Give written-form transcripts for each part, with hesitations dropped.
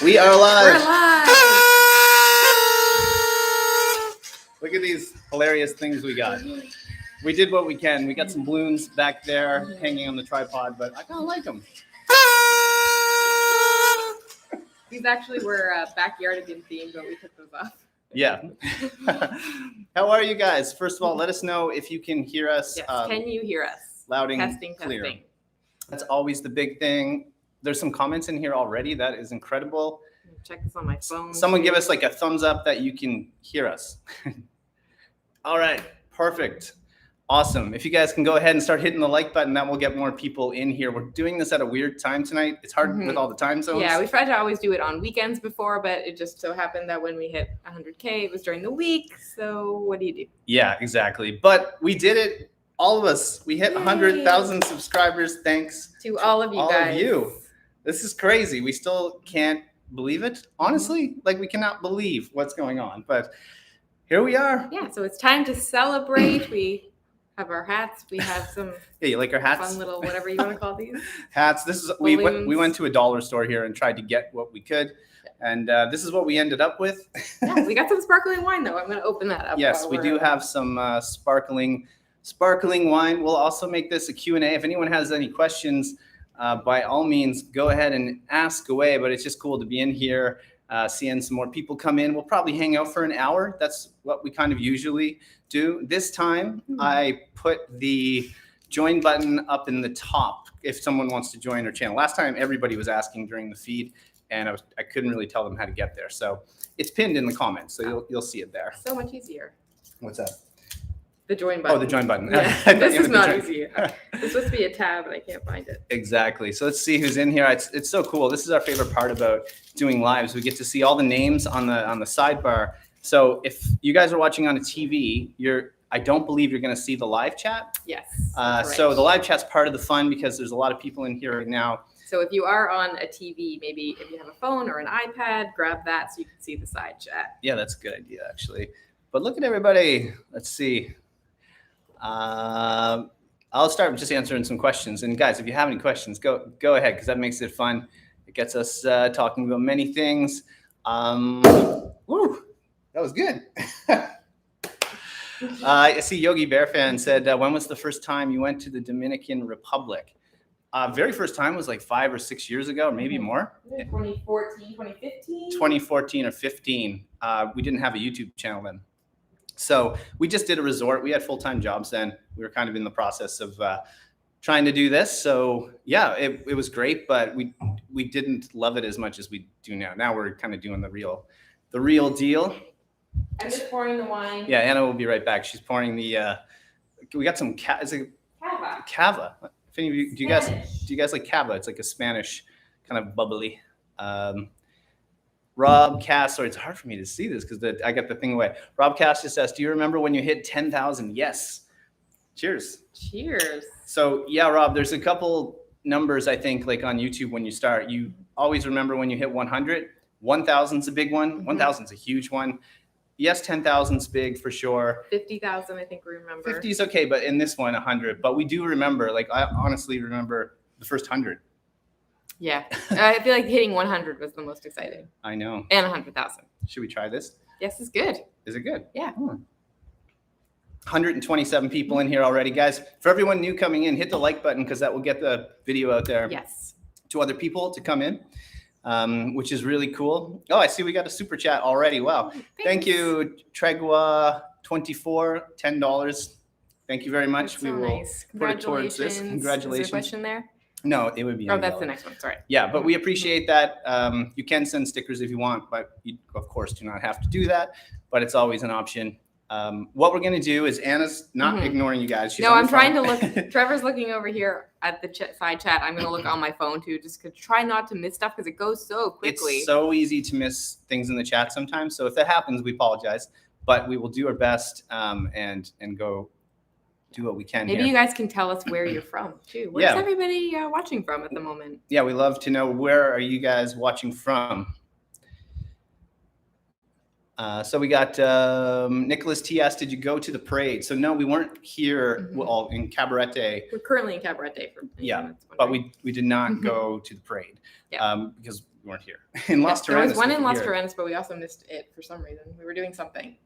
We are live. We're live. Look at these hilarious things we got. We did what we can. We got some balloons back there hanging on the tripod, but I kind of like them. These actually were backyardigan themed, but we took those off. Yeah. How are you guys? First of all, let us know if you can hear us. Yes. Can you hear us? Loud and Testing. clear. That's always the big thing. There's some comments in here already. That is incredible. Check this on my phone. Someone give us like a thumbs up that you can hear us. All right. Perfect. Awesome. If you guys can go ahead and start hitting the like button, that will get more people in here. We're doing this at a weird time tonight. It's hard with all the time zones. Yeah, we tried to always do it on weekends before, but it just so happened that when we hit 100K, it was during the week. So what do you do? Yeah, exactly. But we did it. All of us. We hit 100,000 subscribers. Thanks to all of you all guys. Of you. This is crazy. We still can't believe it. Honestly, like we cannot believe what's going on. But here we are. Yeah, so it's time to celebrate. We have our hats. We have some you like our hats? Fun little whatever you want to call these. Hats. This is we went to a dollar store here and tried to get what we could. And this is what we ended up with. Yeah, we got some sparkling wine though. I'm going to open that up. Yes, we do have some sparkling wine. We'll also make this a Q&A. If anyone has any questions, by all means, go ahead and ask away. But it's just cool to be in here, seeing some more people come in. We'll probably hang out for an hour. That's what we kind of usually do. This time, I put the join button up in the top if someone wants to join our channel. Last time, everybody was asking during the feed, and I couldn't really tell them how to get there. So it's pinned in the comments, so you'll see it there. So much easier. What's that? The join button. Oh, the join button. Yeah. This is not easy. It's supposed to be a tab, and I can't find it. Exactly. So let's see who's in here. It's so cool. This is our favorite part about doing lives. We get to see all the names on the sidebar. So if you guys are watching on a TV, I don't believe you're going to see the live chat. Yes. So the live chat's part of the fun because there's a lot of people in here right now. So if you are on a TV, maybe if you have a phone or an iPad, grab that so you can see the side chat. Yeah, that's a good idea, actually. But look at everybody. Let's see. I'll start with just answering some questions. And guys, if you have any questions, go ahead, because that makes it fun. It gets us talking about many things. Woo, that was good. I see Yogi Bear Fan said, when was the first time you went to the Dominican Republic? Very first time was like 5 or 6 years ago, or maybe more. 2014, 2015? 2014 or 15. We didn't have a YouTube channel then. So we just did a resort. We had full-time jobs then. We were kind of in the process of trying to do this. So yeah, it was great, but we didn't love it as much as we do now. Now we're kind of doing the real deal. I'm just pouring the wine. Yeah, Anna will be right back. She's pouring the. We got some cava. If any of you do you guys like cava? It's like a Spanish kind of bubbly. Rob Cass, sorry, it's hard for me to see this because I got the thing away. Rob Cass just says, do you remember when you hit 10,000? Yes. Cheers. Cheers. So yeah, Rob, there's a couple numbers I think like on YouTube when you start. You always remember when you hit 100. 1,000's a big one. 1,000's a huge one. Yes, 10,000's big for sure. 50,000, I think we remember. 50's okay, but in this one, 100. But we do remember, like I honestly remember the first 100. Yeah, I feel like hitting 100 was the most exciting. I know. And 100,000. Should we try this? Yes, it's good. Is it good? Yeah. 127 people in here already, guys. For everyone new coming in, hit the like button because that will get the video out there. Yes. To other people to come in, which is really cool. Oh, I see we got a super chat already. Wow. Thank you, Tregua 24, $10. Thank you very much. That's so nice. Put it towards this. Congratulations. Is there a question there? No, it would be. Oh, that's the next one. Sorry. Yeah, but we appreciate that. You can send stickers if you want, but you, of course, do not have to do that. But it's always an option. What we're going to do is Anna's not ignoring you guys. She's I'm trying to look. Trevor's looking over here at the side chat. I'm going to look on my phone too, just to try not to miss stuff because it goes so quickly. It's so easy to miss things in the chat sometimes. So if that happens, we apologize. But we will do our best and go do what we can. Maybe you guys can tell us where you're from too. Where's everybody watching from at the moment? Yeah, we love to know, where are you guys watching from? So we got Nicholas T asked, did you go to the parade? So no, we weren't here all in Cabarete. We're currently in Cabarete. But we did not go to the parade because we weren't here. In Las Terrenas. There was one in Las Terrenas, but we also missed it for some reason. We were doing something.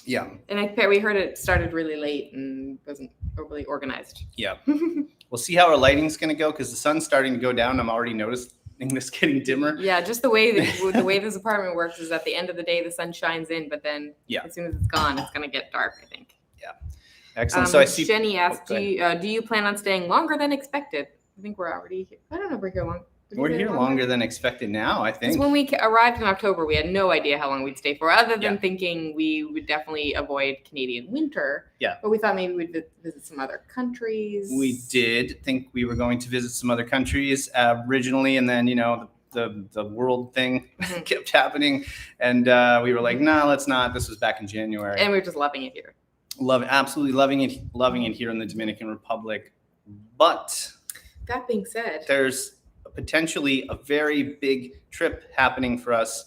Yeah. And we heard it started really late and wasn't overly organized. Yeah. We'll see how our lighting's going to go because the sun's starting to go down. I'm already noticing this getting dimmer. Yeah, just the way this apartment works is at the end of the day the sun shines in, but then as soon as it's gone, it's going to get dark, I think. Yeah. Excellent. So I see Jenny asked, do you plan on staying longer than expected? I think we're already here. I don't know if we're here long. We're here longer than expected now, I think. Because when we arrived in October, we had no idea how long we'd stay for, other than thinking we would definitely avoid Canadian winter. Yeah. But we thought maybe we'd visit some other countries. We did think we were going to visit some other countries originally, and then, the world thing kept happening, and we were like, no, let's not. This was back in January. And we were just loving it here. Absolutely loving it here in the Dominican Republic. But that being said, there's potentially a very big trip happening for us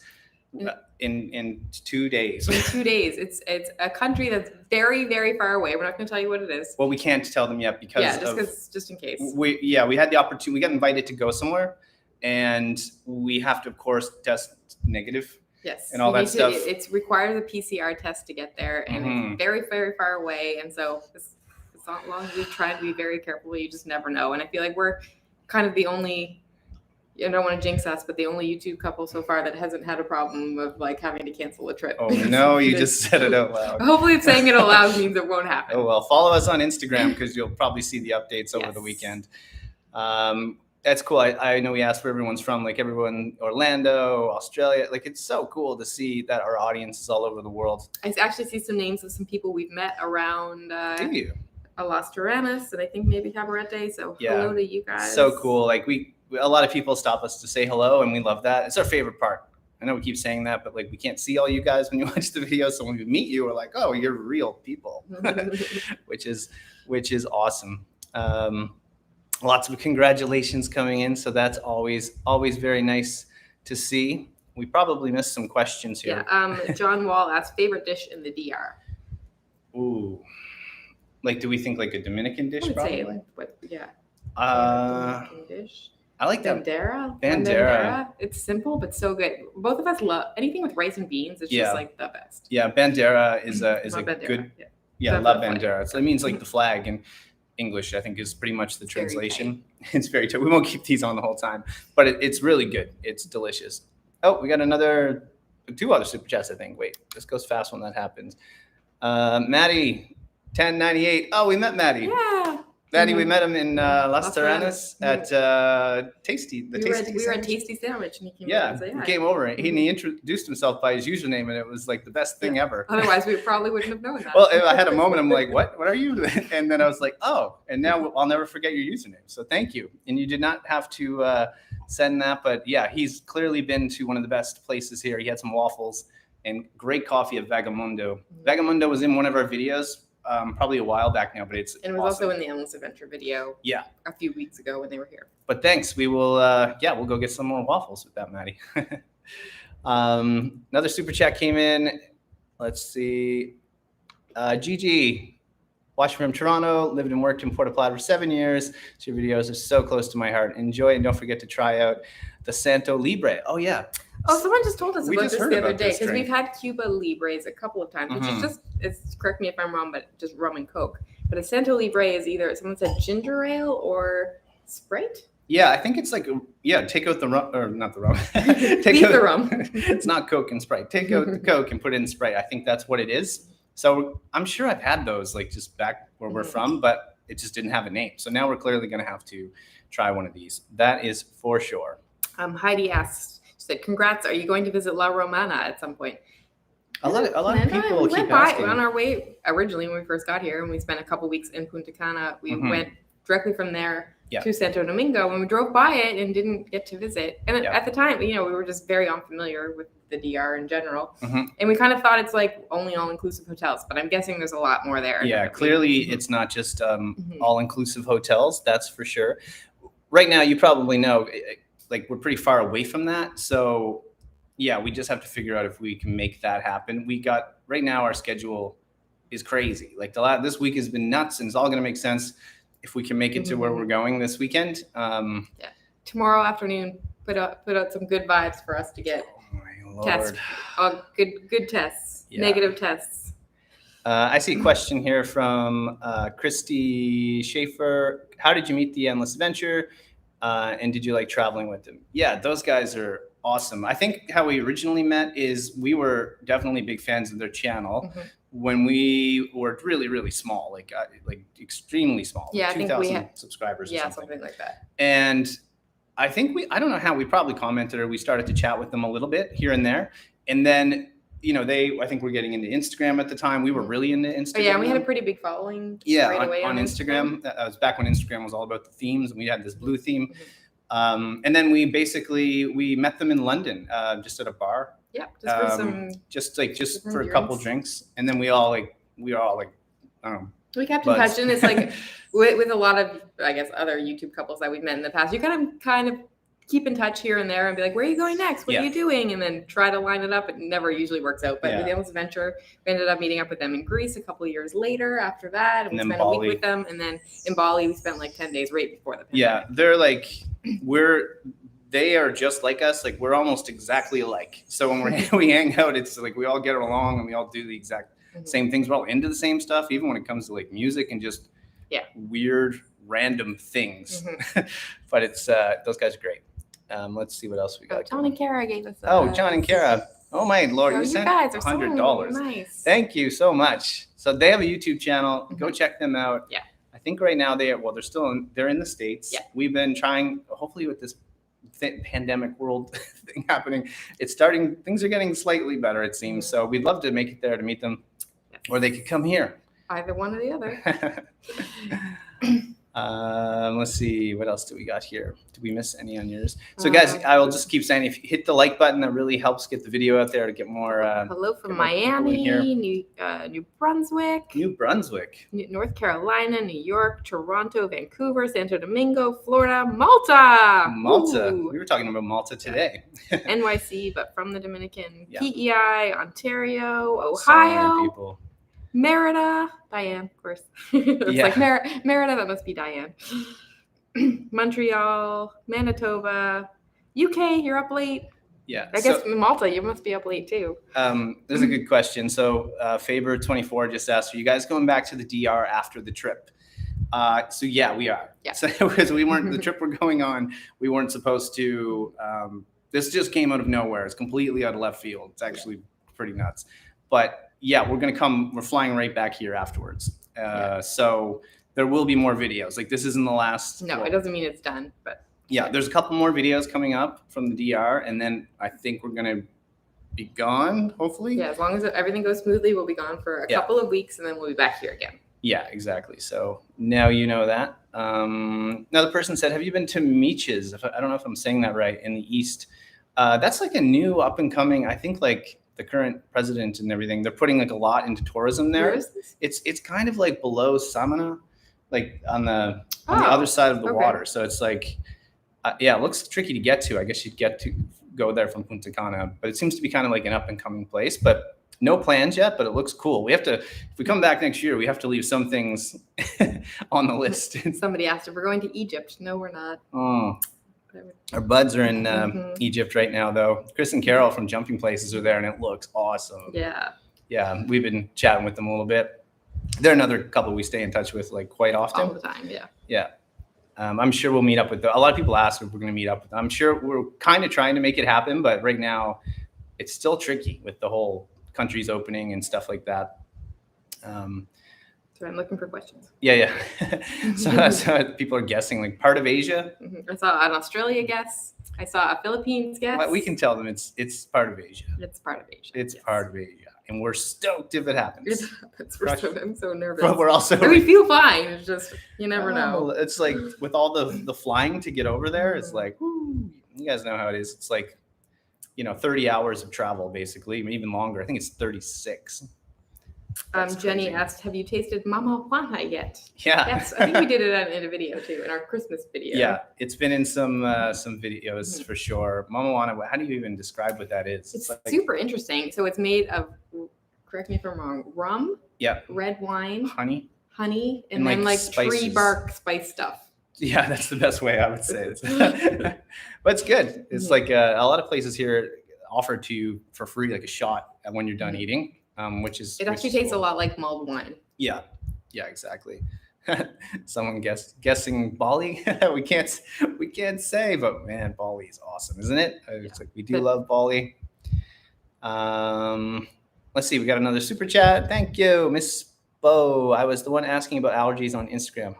in 2 days. In 2 days. It's a country that's very, very far away. We're not going to tell you what it is. Well, we can't tell them yet because just in case. We had the opportunity. We got invited to go somewhere, and we have to, of course, test negative. Yes. And all that stuff. It requires a PCR test to get there, and it's very, very far away. And so it's not long. We've tried to be very careful. You just never know. And I feel like we're kind of the only, I don't want to jinx us, but the only YouTube couple so far that hasn't had a problem of like having to cancel a trip. Oh no, you just said it out loud. Hopefully saying it out loud means it won't happen. Oh well, follow us on Instagram because you'll probably see the updates over the weekend. That's cool. I know we asked where everyone's from, like everyone, Orlando, Australia. Like it's so cool to see that our audience is all over the world. I actually see some names of some people we've met around. Do you? Las Terrenas, and I think maybe Cabarete. So hello to you guys. So cool. Like a lot of people stop us to say hello, and we love that. It's our favorite part. I know we keep saying that, but like we can't see all you guys when you watch the video. So when we meet you, we're like, oh, you're real people, which is awesome. Lots of congratulations coming in. So that's always very nice to see. We probably missed some questions here. Yeah. John Wall asked favorite dish in the DR. Ooh. Like, do we think like a Dominican dish? Probably. Dominican dish. I like that. Bandera. It's simple but so good. Both of us love anything with rice and beans. It's just like the best. Yeah, bandera is a good. Yeah, love bandera. So it means like the flag in English. I think is pretty much the translation. It's very tight. We won't keep these on the whole time, but it's really good. It's delicious. Oh, we got two other super chats. I think. Wait, this goes fast when that happens. Maddie. 1098. Oh, we met Maddie. Yeah. Maddie, we met him in Las Terrenas at Tasty. We were at Tasty Sandwich, and he came over and said, he came over and he introduced himself by his username, and it was like the best thing ever. Otherwise, we probably wouldn't have known that. Well, I had a moment. I'm like, what are you? And then I was like, oh, and now I'll never forget your username. So thank you. And you did not have to send that, but yeah, he's clearly been to one of the best places here. He had some waffles and great coffee at Vagamundo. Vagamundo was in one of our videos. Probably a while back now, but it was also in the Endless Adventure video. Yeah, a few weeks ago when they were here. But thanks. We will. We'll go get some more waffles with that, Maddie. Another super chat came in. Let's see. Gigi, watching from Toronto. Lived and worked in Puerto Plata for 7 years. So your videos are so close to my heart. Enjoy and don't forget to try out the Santo Libre. Oh yeah. Oh, someone just told us about this the other day because we've had Cuba Libres a couple of times, which is it's correct me if I'm wrong, but just rum and Coke. But a Santo Libre is either someone said ginger ale or Sprite. Yeah, I think it's like take out the rum or not the rum. Leave the rum. It's not Coke and Sprite. Take out the Coke and put it in Sprite. I think that's what it is. So I'm sure I've had those like just back where we're from, but it just didn't have a name. So now we're clearly going to have to try one of these. That is for sure. Heidi asks. She said, congrats. Are you going to visit La Romana at some point? A lot of people keep asking. On our way originally when we first got here, and we spent a couple weeks in Punta Cana. We went directly from there to Santo Domingo. When we drove by it and didn't get to visit. And at the time, we were just very unfamiliar with the DR in general. And we kind of thought it's like only all-inclusive hotels, but I'm guessing there's a lot more there. Yeah, clearly it's not just all-inclusive hotels, that's for sure. Right now, you probably know, like we're pretty far away from that. So yeah, we just have to figure out if we can make that happen. Right now our schedule is crazy. Like this week has been nuts, and it's all going to make sense if we can make it to where we're going this weekend. Tomorrow afternoon, put out some good vibes for us to get tests. Good tests, negative tests. I see a question here from Christy Schaefer. How did you meet the Endless Adventure? And did you like traveling with them? Yeah, those guys are awesome. I think how we originally met is we were definitely big fans of their channel when we were really, really small, like extremely small. Yeah, like 2,000 subscribers or something like that. And I think I don't know how, we probably commented or we started to chat with them a little bit here and there. And then, I think we're getting into Instagram at the time. We were really into Instagram. Oh, yeah, we had a pretty big following right away on Instagram. That was back when Instagram was all about the themes, and we had this blue theme. And then we met them in London, just at a bar. Yeah, just for a couple drinks. And then we were all like, I don't know. We kept in touch, and it's like with a lot of, I guess, other YouTube couples that we've met in the past, you kind of keep in touch here and there and be like, where are you going next? What are you doing? And then try to line it up. It never usually works out. But with the Endless Adventure, we ended up meeting up with them in Greece a couple of years later after that. And we spent a week with them. And then in Bali, we spent like 10 days right before the pandemic. Yeah, they're like, they are just like us. Like, we're almost exactly alike. So when we hang out, it's like we all get along and we all do the exact same things. We're all into the same stuff, even when it comes to like music and just weird, random things. But it's those guys are great. Let's see what else we got. John and Kara gave us. John and Kara. Oh my Lord, you sent $100. Nice. Thank you so much. So they have a YouTube channel. Go check them out. Yeah. I think right now they're in the States. Yeah. We've been trying, hopefully with this pandemic world thing happening, things are getting slightly better, it seems. So we'd love to make it there to meet them, or they could come here. Either one or the other. Let's see, what else do we got here? Did we miss any on yours? So guys, I will just keep saying, if you hit the like button, that really helps get the video out there to get more. Hello from Miami, New Brunswick, North Carolina, New York, Toronto, Vancouver, Santo Domingo, Florida, Malta. Ooh. We were talking about Malta today. NYC, but from the Dominican, PEI, Ontario, Ohio. People. Merida, Diane, of course. It's like Merida, that must be Diane. Montreal, Manitoba, UK, you're up late. Yeah. I guess Malta, you must be up late too. There's a good question. So Faber24 just asked, are you guys going back to the DR after the trip? So yeah, we are. Yeah. So because the trip we're going on, we weren't supposed to, this just came out of nowhere. It's completely out of left field. It's actually pretty nuts. But yeah, we're flying right back here afterwards. So there will be more videos. Like, this isn't the last. No, it doesn't mean it's done, but. Yeah, there's a couple more videos coming up from the DR, and then I think we're going to be gone, hopefully. Yeah, as long as everything goes smoothly, we'll be gone for a couple of weeks, and then we'll be back here again. Yeah, exactly. So now you know that. Another person said, have you been to Meaches? I don't know if I'm saying that right, in the East. That's like a new up and coming, I think, like, the current president and everything, they're putting like a lot into tourism there. Where is this? It's kind of like below Samana, like on the other side of the water. So it's like, it looks tricky to get to. I guess you'd get to go there from Punta Cana, but it seems to be kind of like an up and coming place, but no plans yet, but it looks cool. We have to, if we come back next year, we have to leave some things on the list. Somebody asked if we're going to Egypt. No, we're not. Oh. Our buds are in Egypt right now, though. Chris and Carol from Jumping Places are there, and it looks awesome. Yeah, we've been chatting with them a little bit. They're another couple we stay in touch with like quite often. All the time, yeah. I'm sure we'll meet up with them. A lot of people ask if we're going to meet up with them. I'm sure we're kind of trying to make it happen, but right now it's still tricky with the whole countries opening and stuff like that. So I'm looking for questions. Yeah. so people are guessing like part of Asia. I saw an Australia guess. I saw a Philippines guess. Well, we can tell them it's part of Asia. It's part of Asia. It's part of Asia, and we're stoked if it happens. I'm so nervous. But we're also. And we feel fine. It's just you never know. It's like with all the flying to get over there. It's like, whoo, you guys know how it is. It's like, 30 hours of travel basically, even longer. I think it's 36. Jenny asked, have you tasted Mama Juana yet? Yeah. Yes, I think we did it in a video too, in our Christmas video. Yeah, it's been in some videos for sure. Mama Juana, how do you even describe what that is? It's like, super interesting. So it's made of, correct me if I'm wrong, rum, red wine, honey, and then like tree bark spice stuff. Yeah, that's the best way I would say it. But it's good. It's like a lot of places here offer to you for free, like a shot when you're done eating, which is it actually tastes a lot like mulled wine. Yeah, exactly. Someone guessing Bali. we can't say, but man, Bali is awesome, isn't it? It's like we do love Bali. Let's see, we got another super chat. Thank you, Miss Bo. I was the one asking about allergies on Instagram.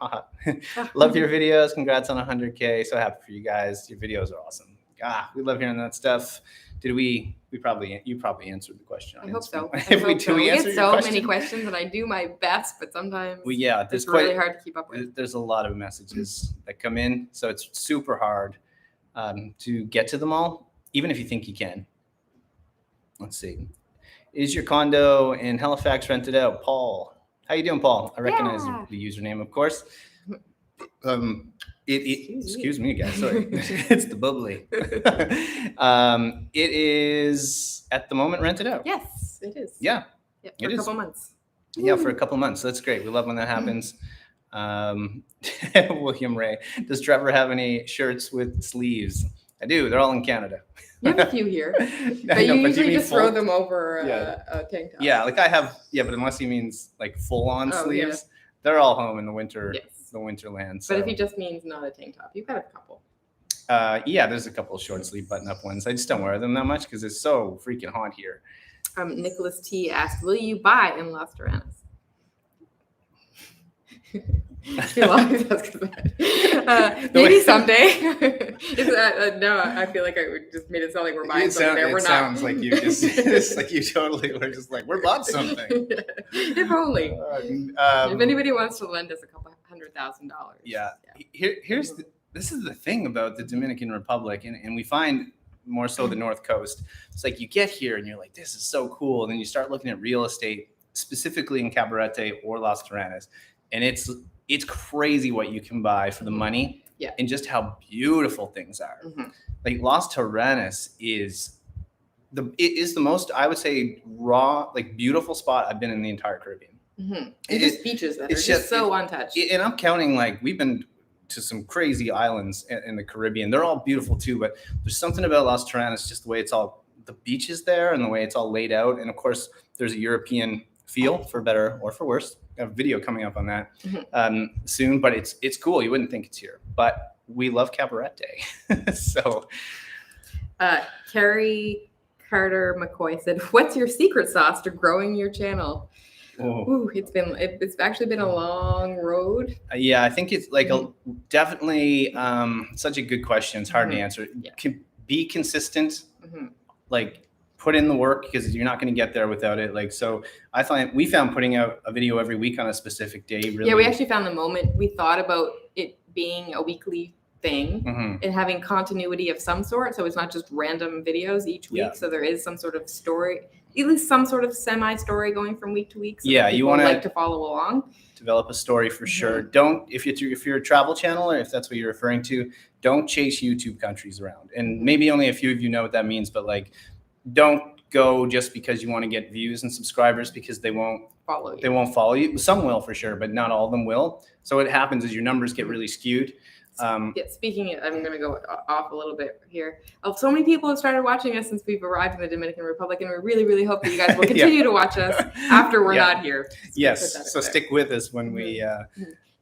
Love your videos. Congrats on 100K. So happy for you guys. Your videos are awesome. We love hearing that stuff. You probably answered the question. I hope so. If we do, we get so many questions, and I do my best, but sometimes it's really hard to keep up with. There's a lot of messages that come in, so it's super hard to get to them all, even if you think you can. Let's see. Is your condo in Halifax rented out? Paul. How you doing, Paul? I recognize the username, of course. Excuse me, guys. Sorry, it's the bubbly. It is at the moment rented out. Yes, it is. Yeah, for a couple months. Yeah, for a couple months. That's great. We love when that happens. William Ray, does Trevor have any shirts with sleeves? I do. They're all in Canada. You have a few here, but you usually just throw them over a tank top. Yeah, like I have. Yeah, but unless he means like full-on sleeves, they're all home in the winter. Yes. The winterland. So. But if he just means not a tank top, you've got a couple. There's a couple of short sleeve button-up ones. I just don't wear them that much because it's so freaking hot here. Nicholas T asked, "Will you buy in Las Terranas?" You'll always ask that. Maybe someday. No, I feel like I just made it sound like we're buying something there. We're not. It sounds like you just, it's like you totally were just like, we're bought something. If only. If anybody wants to lend us a couple $100,000. Yeah. This is the thing about the Dominican Republic, and we find more so the North Coast. It's like you get here and you're like, this is so cool. And then you start looking at real estate, specifically in Cabarete or Las Terranas, and it's crazy what you can buy for the money and just how beautiful things are. Like Las Terranas is the most, I would say, raw, like beautiful spot I've been in the entire Caribbean. And just beaches that are just so untouched. And I'm counting, like, we've been to some crazy islands in the Caribbean. They're all beautiful too, but there's something about Las Terranas, just the way it's all, the beaches there and the way it's all laid out. And of course, there's a European feel, for better or for worse. A video coming up on that soon, but it's cool. You wouldn't think it's here, but we love Cabarete. So Carrie Carter McCoy said, "What's your secret sauce to growing your channel?" Ooh, it's actually been a long road. I think it's like definitely such a good question. It's hard to answer. Be consistent, like put in the work, because you're not going to get there without it. Like, so we found putting out a video every week on a specific day really. Yeah, we actually found the moment we thought about it being a weekly thing and having continuity of some sort. So it's not just random videos each week. So there is some sort of story, at least some sort of semi-story going from week to week. So you want to like to follow along. Develop a story for sure. Don't, if you're a travel channel, or if that's what you're referring to, don't chase YouTube countries around. And maybe only a few of you know what that means, but like, don't go just because you want to get views and subscribers, because they won't follow you. They won't follow you. Some will for sure, but not all of them will. So what happens is your numbers get really skewed. Speaking of, I'm going to go off a little bit here. So many people have started watching us since we've arrived in the Dominican Republic, and we really, really hope that you guys will continue to watch us after we're not here. So stick with us when we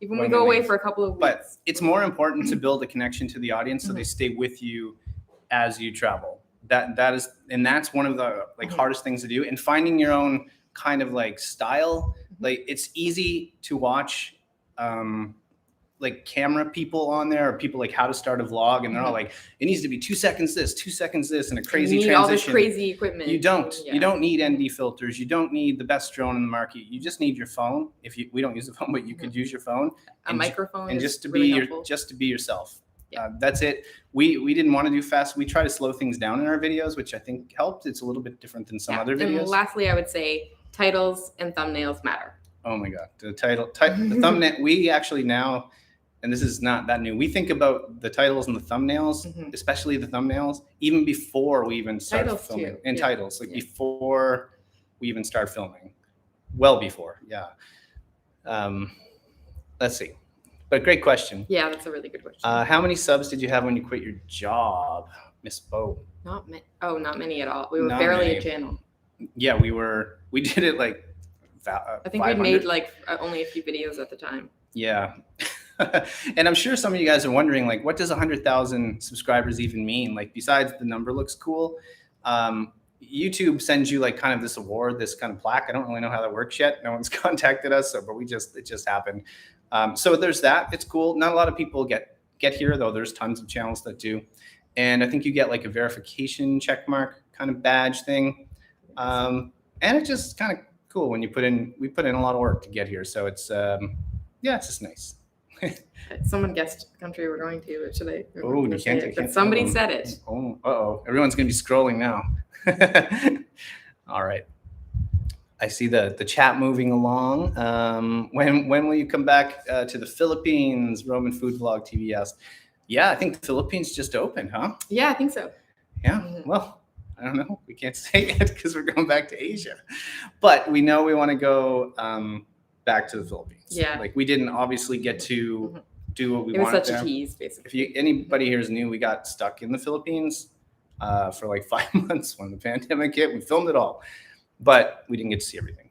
even when we go away for a couple of weeks. But it's more important to build a connection to the audience so they stay with you as you travel. That's one of the hardest things to do, and finding your own kind of like style. Like, it's easy to watch like camera people on there, or people like how to start a vlog, and they're all like, it needs to be 2 seconds this, 2 seconds this, and a crazy transition. All this crazy equipment. You don't need ND filters. You don't need the best drone in the market. You just need your phone. We don't use the phone, but you could use your phone. A microphone. And just to be yourself. That's it. We didn't want to do fast. We try to slow things down in our videos, which I think helped. It's a little bit different than some other videos. And lastly, I would say, Titles and thumbnails matter. Oh my God. The thumbnail, we actually now, and this is not that new, we think about the titles and the thumbnails, especially the thumbnails, even before we even start filming. And titles, like before we even start filming. Well before, yeah. Let's see. But great question. Yeah, that's a really good question. How many subs did you have when you quit your job, Miss Bo? Not many at all. We were barely a channel. Yeah, we did it like I think we'd made like only a few videos at the time. Yeah. And I'm sure some of you guys are wondering, like, what does 100,000 subscribers even mean? Like, besides the number looks cool, YouTube sends you like kind of this award, this kind of plaque. I don't really know how that works yet. No one's contacted us, but it just happened. So there's that. It's cool. Not a lot of people get here, though. There's tons of channels that do. And I think you get like a verification check mark kind of badge thing. And it's just kind of cool when we put in a lot of work to get here. So it's it's just nice. Someone guessed the country we're going to today. Oh, you can't. But somebody said it. Oh, uh-oh. Everyone's going to be scrolling now. All right. I see the chat moving along. When will you come back to the Philippines? Roman Food Vlog TV asked. Yeah, I think the Philippines just opened, huh? Yeah, I think so. Yeah, well, I don't know. We can't say it because we're going back to Asia. But we know we want to go back to the Philippines. Yeah. Like, we didn't obviously get to do what we wanted. It was such a tease, basically. If anybody here is new, we got stuck in the Philippines for like 5 months when the pandemic hit. We filmed it all, but we didn't get to see everything.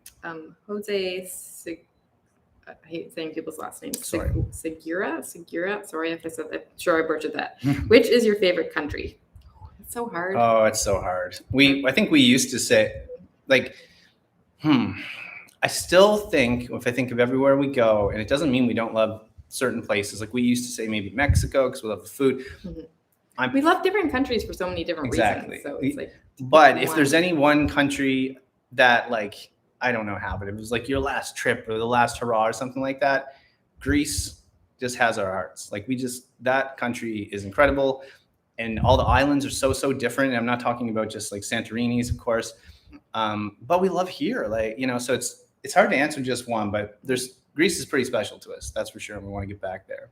Jose, I hate saying people's last names. Sorry. Segura. Sorry if I said that. Sure, I butchered that. Which is your favorite country? It's so hard. Oh, it's so hard. I think we used to say, like, I still think, if I think of everywhere we go, and it doesn't mean we don't love certain places. Like, we used to say maybe Mexico because we love the food. We love different countries for so many different reasons. So it's like, but if there's any one country that, like, I don't know how, but it was like your last trip or the last hurrah or something like that, Greece just has our hearts. Like, that country is incredible. And all the islands are so different. And I'm not talking about just like Santorini's, of course. But we love here, like, so it's hard to answer just one, but Greece is pretty special to us. That's for sure. And we want to get back there.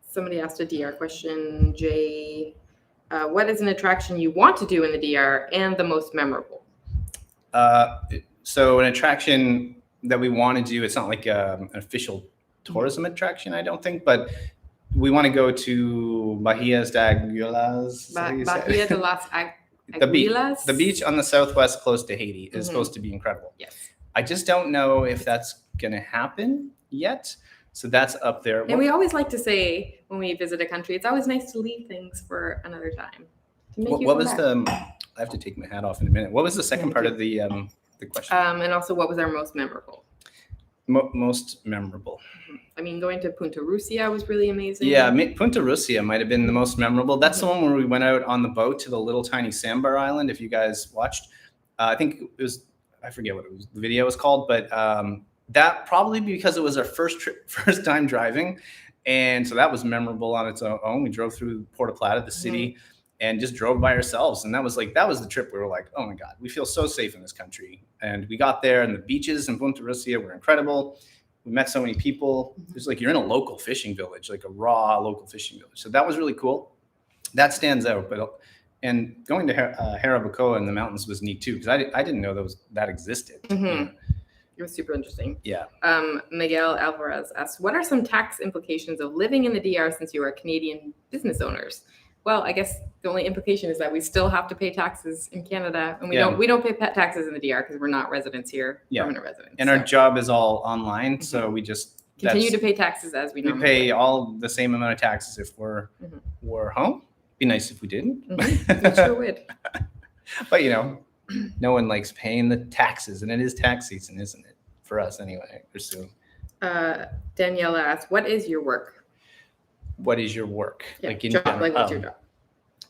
Somebody asked a DR question, Jay. What is an attraction you want to do in the DR and the most memorable? So an attraction that we want to do, it's not like an official tourism attraction, I don't think, but we want to go to Bahia de Aguilas. Bahia de las Aguilas? The beach on the southwest close to Haiti is supposed to be incredible. Yes. I just don't know if that's going to happen yet. So that's up there. And we always like to say when we visit a country, it's always nice to leave things for another time. What was I have to take my hat off in a minute. What was the second part of the question? And also, what was our most memorable? Most memorable. I mean, going to Punta Rusia was really amazing. Yeah, Punta Rusia might have been the most memorable. That's the one where we went out on the boat to the little tiny sandbar island. If you guys watched, I think it was, I forget what the video was called, but that probably because it was our first time driving. And so that was memorable on its own. We drove through Puerto Plata, the city, and just drove by ourselves. And that was the trip we were like, oh my God, we feel so safe in this country. And we got there and the beaches in Punta Rusia were incredible. We met so many people. It's like you're in a local fishing village, like a raw local fishing village. So that was really cool. That stands out. And going to Jarabacoa in the mountains was neat too, because I didn't know that existed. It was super interesting. Yeah. Miguel Alvarez asks, what are some tax implications of living in the DR since you are Canadian business owners? Well, I guess the only implication is that we still have to pay taxes in Canada, and we don't pay taxes in the DR because we're not residents here, permanent residents. And our job is all online, so we just continue to pay taxes as we normally pay all the same amount of taxes if we're home. Be nice if we didn't. It sure would. But no one likes paying the taxes, and it is tax season, isn't it? For us, anyway. Or soon. Daniela asks, "What is your work?" What is your work? Yeah, what's your job?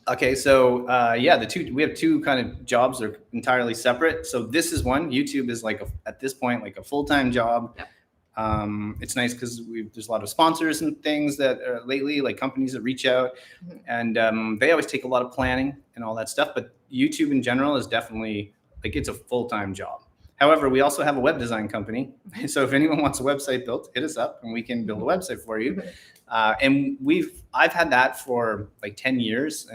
Okay, so we have two kind of jobs that are entirely separate. So this is one. YouTube is at this point like a full-time job. Yep. It's nice because there's a lot of sponsors and things that are lately, like companies that reach out, and they always take a lot of planning and all that stuff. But YouTube in general is definitely like it's a full-time job. However, we also have a web design company. So if anyone wants a website built, hit us up and we can build a website for you. And I've had that for like 10 years.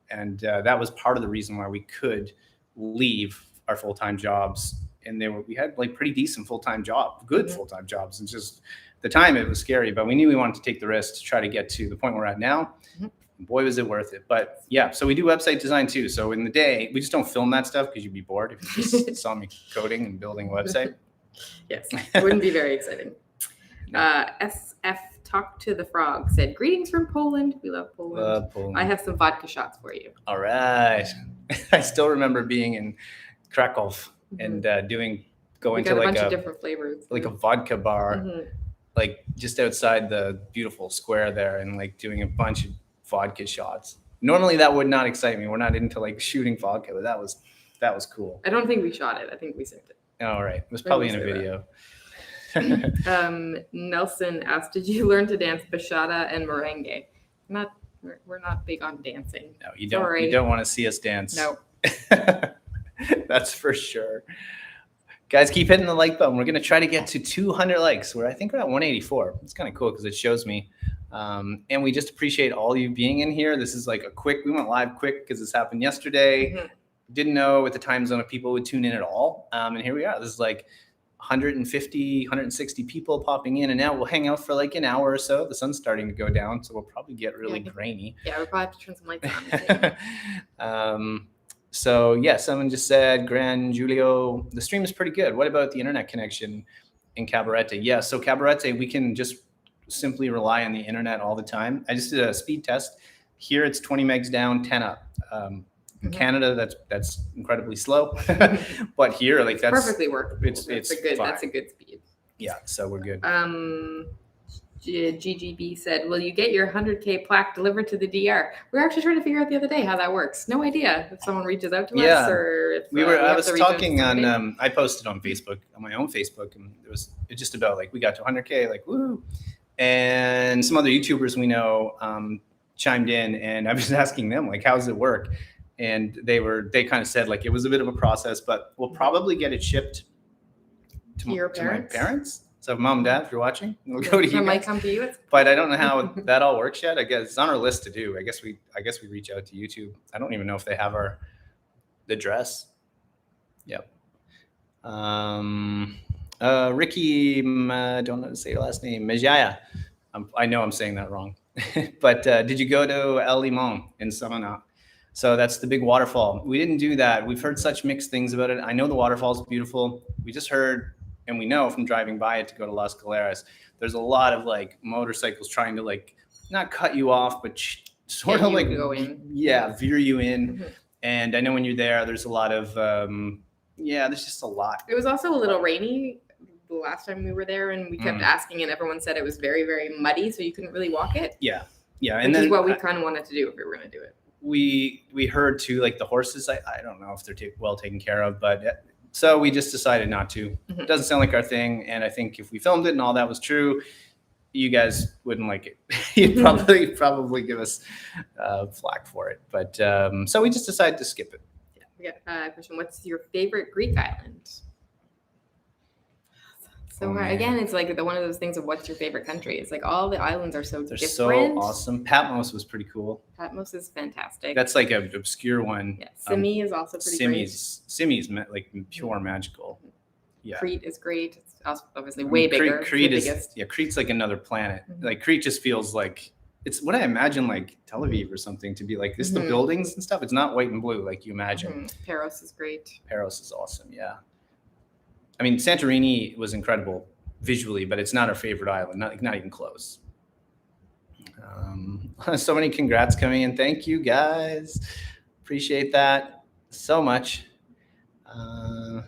And that was part of the reason why we could leave our full-time jobs. And we had like pretty decent full-time full-time jobs. And just the time it was scary, but we knew we wanted to take the risk to try to get to the point we're at now. Boy, was it worth it. But yeah, so we do website design too. So in the day, we just don't film that stuff because you'd be bored if you just saw me coding and building a website. Yes, it wouldn't be very exciting. SF Talk to the Frog said, greetings from Poland. We love Poland. Love Poland. I have some vodka shots for you. All right. I still remember being in Krakow and going to like a bunch of different flavors. Like a vodka bar, like just outside the beautiful square there, and like doing a bunch of vodka shots. Normally that would not excite me. We're not into like shooting vodka, but that was cool. I don't think we shot it. I think we sipped it. All right. It was probably in a video. Nelson asked, did you learn to dance bachata and merengue? We're not big on dancing. No, you don't. Sorry. You don't want to see us dance. No. That's for sure. Guys, keep hitting the like button. We're going to try to get to 200 likes. I think we're at 184. It's kind of cool because it shows me. And we just appreciate all you being in here. This is like we went live quick because this happened yesterday. Didn't know at the time zone if people would tune in at all. And here we are. This is like 150, 160 people popping in and out. We'll hang out for like an hour or so. The sun's starting to go down, so we'll probably get really grainy. Yeah, we'll probably have to turn some lights on. So yeah, someone just said, Gran Julio, the stream is pretty good. What about the internet connection in Cabarete? Yeah, so Cabarete, we can just simply rely on the internet all the time. I just did a speed test. Here it's 20 megs down, 10 up. In Canada, that's incredibly slow. But here, like that's perfectly workable. That's a good speed. Yeah, so we're good. GGB said, will you get your 100K plaque delivered to the DR? We were actually trying to figure out the other day how that works. No idea if someone reaches out to us or if I was talking on I posted on Facebook, on my own Facebook, and it's just about like we got to 100K, like woo. And some other YouTubers we know chimed in, and I was asking them like, how does it work? And they kind of said like it was a bit of a process, but we'll probably get it shipped to my parents. So mom and dad, if you're watching, we'll go to you. It might come to you. But I don't know how that all works yet. I guess it's on our list to do. I guess we reach out to YouTube. I don't even know if they have the address. Yep. Ricky, don't know how to say your last name. Mejaya. I know I'm saying that wrong. But did you go to El Limon in Samana? So that's the big waterfall. We didn't do that. We've heard such mixed things about it. I know the waterfall is beautiful. We just heard, and we know from driving by it to go to Las Galeras, there's a lot of like motorcycles trying to like not cut you off, but sort of like go in. Yeah, veer you in. And I know when you're there's a lot of there's just a lot. It was also a little rainy the last time we were there, and we kept asking, and everyone said it was very, very muddy, so you couldn't really walk it. Yeah, and this is what we kind of wanted to do if we were going to do it. We heard too, like the horses, I don't know if they're well taken care of, but so we just decided not to. It doesn't sound like our thing, and I think if we filmed it and all that was true, you guys wouldn't like it. You'd probably give us flack for it, but so we just decided to skip it. Yeah, we got a question. What's your favorite Greek island? So again, it's like one of those things of what's your favorite country. It's like all the islands are so different. They're so awesome. Patmos was pretty cool. Patmos is fantastic. That's like an obscure one. Yeah, Simi is also pretty great. Simi's like pure magical. Yeah. Crete is great. It's also obviously way bigger. Crete's like another planet. Like Crete just feels like it's what I imagine like Tel Aviv or something to be like this. The buildings and stuff. It's not white and blue like you imagine. Paros is great. Paros is awesome. Yeah. I mean, Santorini was incredible visually, but it's not our favorite island, not even close. So many congrats coming in. Thank you, guys. Appreciate that so much. So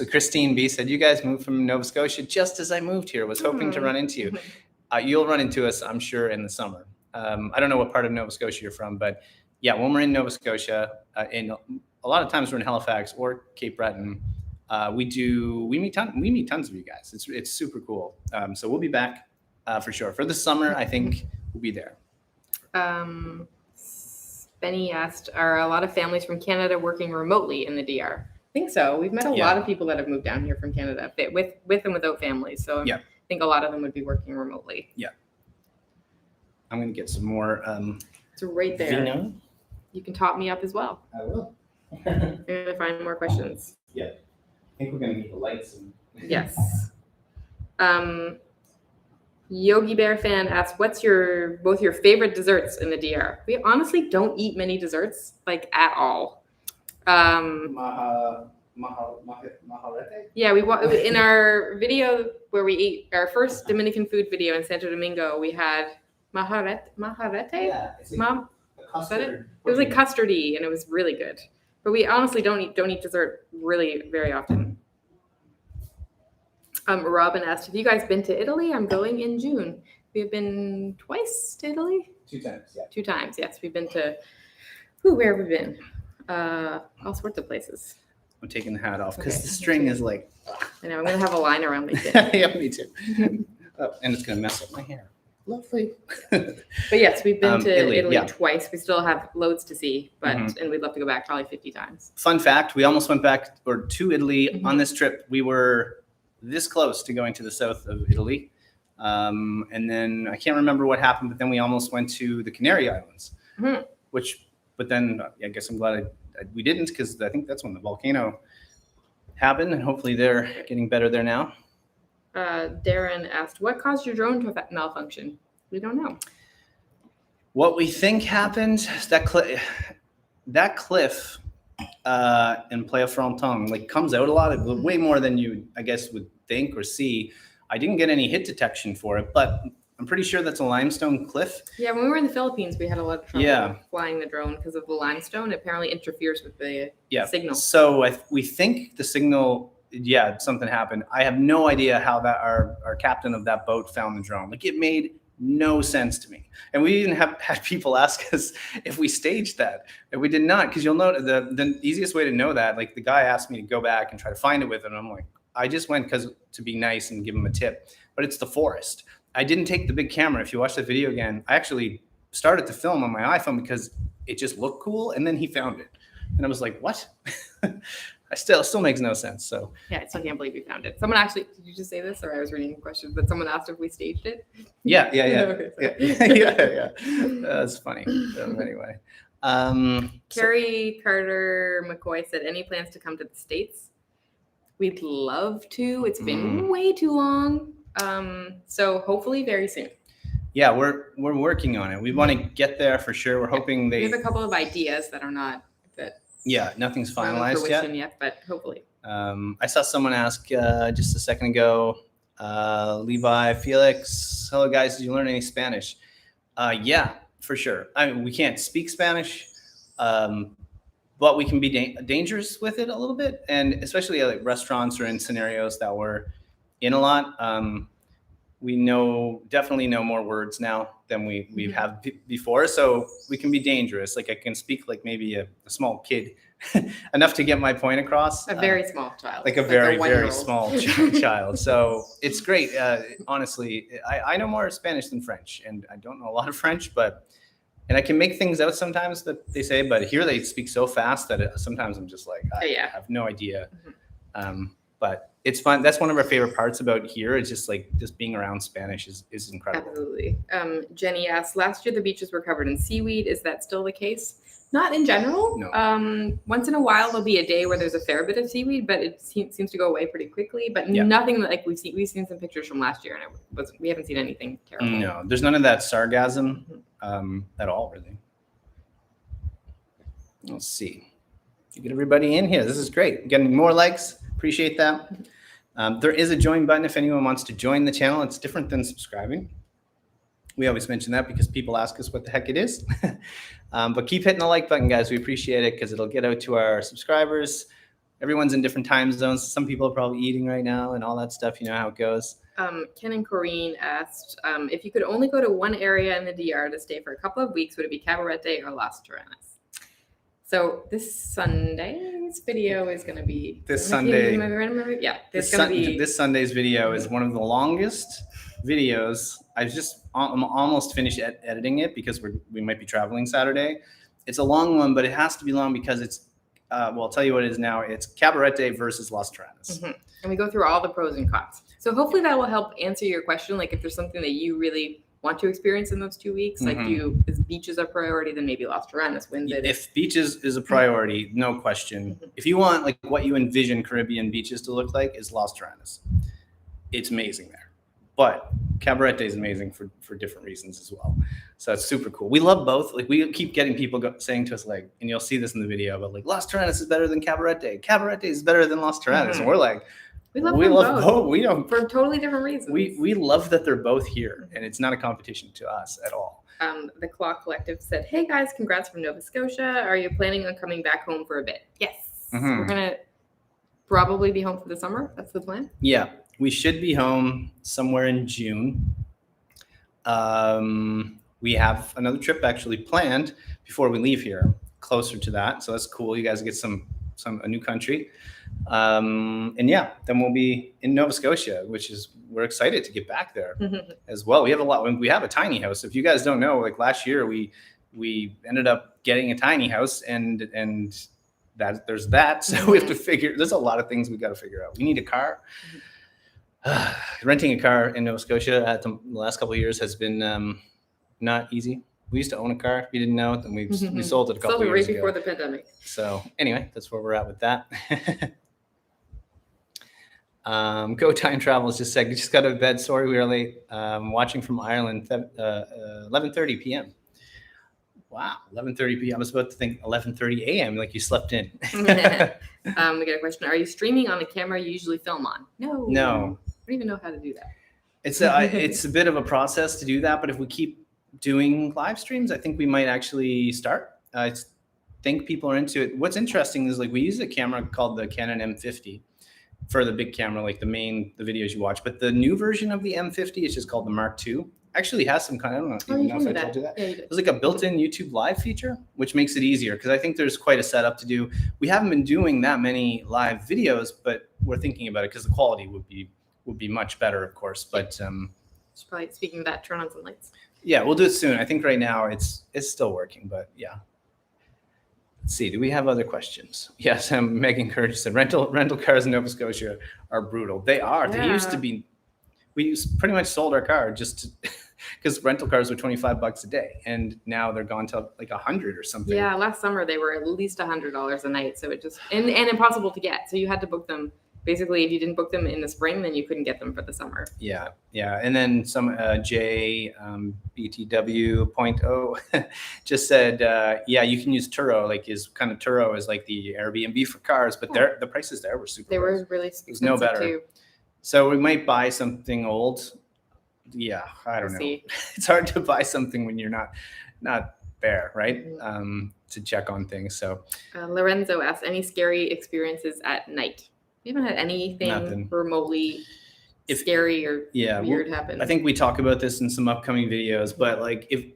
Christine B said, you guys moved from Nova Scotia just as I moved here. Was hoping to run into you. You'll run into us, I'm sure, in the summer. I don't know what part of Nova Scotia you're from, but yeah, when we're in Nova Scotia, and a lot of times we're in Halifax or Cape Breton, we meet tons of you guys. It's super cool. So we'll be back for sure. For the summer, I think we'll be there. Benny asked, are a lot of families from Canada working remotely in the DR? I think so. We've met a lot of people that have moved down here from Canada with and without families. So I think a lot of them would be working remotely. Yeah. I'm going to get some more. It's right there. Vino. You can top me up as well. I will. I'm going to find more questions. Yeah. I think we're going to need the lights. Yes. Yogi Bear fan asks, what's both your favorite desserts in the DR? We honestly don't eat many desserts, like at all. Maharete? Yeah, in our video where we ate our first Dominican food video in Santo Domingo, we had maharete. Yeah, it's like Mom, custard. it was like custardy, and it was really good. But we honestly don't eat dessert really very often. Robin asked, have you guys been to Italy? I'm going in June. We have been twice to Italy. 2 times, yeah. 2 times, yes. We've been to, where have we been? All sorts of places. I'm taking the hat off because the string is like. I know, I'm going to have a line around my chin. Yeah, me too. Oh, and it's going to mess up my hair. Lovely. But yes, we've been to Italy yeah. twice. We still have loads to see, and we'd love to go back probably 50 times. Fun fact, we almost went back to Italy on this trip. We were this close to going to the south of Italy. And then I can't remember what happened, but then we almost went to the Canary Islands, but then I guess I'm glad we didn't, because I think that's when the volcano happened, and hopefully they're getting better there now. Darren asked, what caused your drone to malfunction? We don't know. What we think happened is that cliff in Playa Fronton comes out a lot, way more than you, I guess, would think or see. I didn't get any hit detection for it, but I'm pretty sure that's a limestone cliff. Yeah, when we were in the Philippines, we had a lot of trouble flying the drone because of the limestone. It apparently interferes with the signal. So we think the signal, something happened. I have no idea how that our captain of that boat found the drone. It made no sense to me. And we even had people ask us if we staged that. And we did not, because you'll know the easiest way to know that, the guy asked me to go back and try to find it with him. And I'm like, I just went to be nice and give him a tip. But it's the forest. I didn't take the big camera. If you watch the video again, I actually started to film on my iPhone because it just looked cool. And then he found it. And I was like, what? Still makes no sense. So yeah, I still can't believe we found it. Someone actually, did you just say this, or I was reading a question, but someone asked if we staged it? Yeah. Okay, That's funny. Anyway. Carrie Carter McCoy said, any plans to come to the States? We'd love to. It's been way too long. So hopefully very soon. Yeah, we're working on it. We want to get there for sure. We're hoping we have a couple of ideas that are not that. Yeah, nothing's finalized yet, but hopefully. I saw someone ask just a second ago, Levi, Felix, hello guys, did you learn any Spanish? Yeah, for sure. I mean, we can't speak Spanish, but we can be dangerous with it a little bit. And especially restaurants or in scenarios that we're in a lot. We definitely know more words now than we've had before. So we can be dangerous. I can speak maybe a small kid enough to get my point across. A very small child. A very, very small child. So it's great. Honestly, I know more Spanish than French, and I don't know a lot of French, and I can make things out sometimes that they say, but here they speak so fast that sometimes I'm just I have no idea. But it's fun. That's one of our favorite parts about here. It's just being around Spanish is incredible. Absolutely. Jenny asked, last year the beaches were covered in seaweed. Is that still the case? Not in general. No. Once in a while there'll be a day where there's a fair bit of seaweed, but it seems to go away pretty quickly. But nothing we've seen some pictures from last year, and we haven't seen anything terrible. No, there's none of that sargassum at all, really. Let's see. Get everybody in here. This is great. Getting more likes. Appreciate that. There is a join button if anyone wants to join the channel. It's different than subscribing. We always mention that because people ask us what the heck it is. But keep hitting the like button, guys. We appreciate it because it'll get out to our subscribers. Everyone's in different time zones. Some people are probably eating right now and all that stuff. You know how it goes. Ken and Corrine asked, if you could only go to one area in the DR to stay for a couple of weeks, would it be Cabarete or Las Terrenas? So this Sunday's video is going to be this Sunday. Yeah, this Sunday's video is one of the longest videos. I'm almost finished editing it because we might be traveling Saturday, It's a long one, but it has to be long because it's, well, I'll tell you what it is now. It's Cabarete versus Las Terranas. And we go through all the pros and cons. So hopefully that will help answer your question. Like if there's something that you really want to experience in those 2 weeks, like is beaches a priority, then maybe Las Terranas wins it. If beaches is a priority, no question. If you want like what you envision Caribbean beaches to look like, is Las Terranas. It's amazing there. But Cabarete is amazing for different reasons as well. So it's super cool. We love both. Like we keep getting people saying to us like, and you'll see this in the video, but like Las Terranas is better than Cabarete. Cabarete is better than Las Terranas. And we're like, we love both. We don't, for totally different reasons. We love that they're both here, and it's not a competition to us at all. The Claw Collective said, "Hey guys, congrats from Nova Scotia. Are you planning on coming back home for a bit?" Yes, we're gonna probably be home for the summer. That's the plan. Yeah, we should be home somewhere in June. We have another trip actually planned before we leave here, closer to that. So that's cool. You guys get a new country. And yeah, then we'll be in Nova Scotia, which is, we're excited to get back there as well. We have we have a tiny house. If you guys don't know, like last year we ended up getting a tiny house and that there's that. So we have to there's a lot of things we got to figure out. We need a car. Renting a car in Nova Scotia at the last couple of years has been not easy. We used to own a car. If you didn't know it, and we sold it a couple of years right before the pandemic. So anyway, that's where we're at with that. Go Time Travels just said, just got out of bed. Sorry, we were late. Watching from Ireland, 11:30 p.m. Wow, 11:30 p.m. I was about to think 11:30 a.m. like you slept in. We got a question. Are you streaming on the camera you usually film on? No. I don't even know how to do that. It's a bit of a process to do that, but if we keep doing live streams, I think we might actually start. I think people are into it. What's interesting is like we use a camera called the Canon M50 for the big camera, like the videos you watch. But the new version of the M50 is just called the Mark II. Actually has some kind of, I don't know if I told you that. Yeah, there's like a built-in YouTube live feature, which makes it easier because I think there's quite a setup to do. We haven't been doing that many live videos, but we're thinking about it because the quality would be much better, of course. But should probably, speaking of that, turn on some lights. Yeah, we'll do it soon. I think right now it's still working, but yeah. Let's see. Do we have other questions? Yes, Megan Courage said rental cars in Nova Scotia are brutal. They are. Yeah. They used to be. We pretty much sold our car just because rental cars were $25 a day, and now they're gone to like $100 or something. Yeah, last summer they were at least $100 a night, so it just and impossible to get. So you had to book them. Basically, if you didn't book them in the spring, then you couldn't get them for the summer. Yeah. And then some BTW.0 just said, yeah, you can use Turo. Like Turo is like the Airbnb for cars, but the prices there were super. They were really expensive. It was no better. Too. So we might buy something old. Yeah, I don't know. See. It's hard to buy something when you're not there, right? To check on things. So Lorenzo asked, any scary experiences at night? We haven't had anything remotely scary or weird happen. I think we talk about this in some upcoming videos, but like if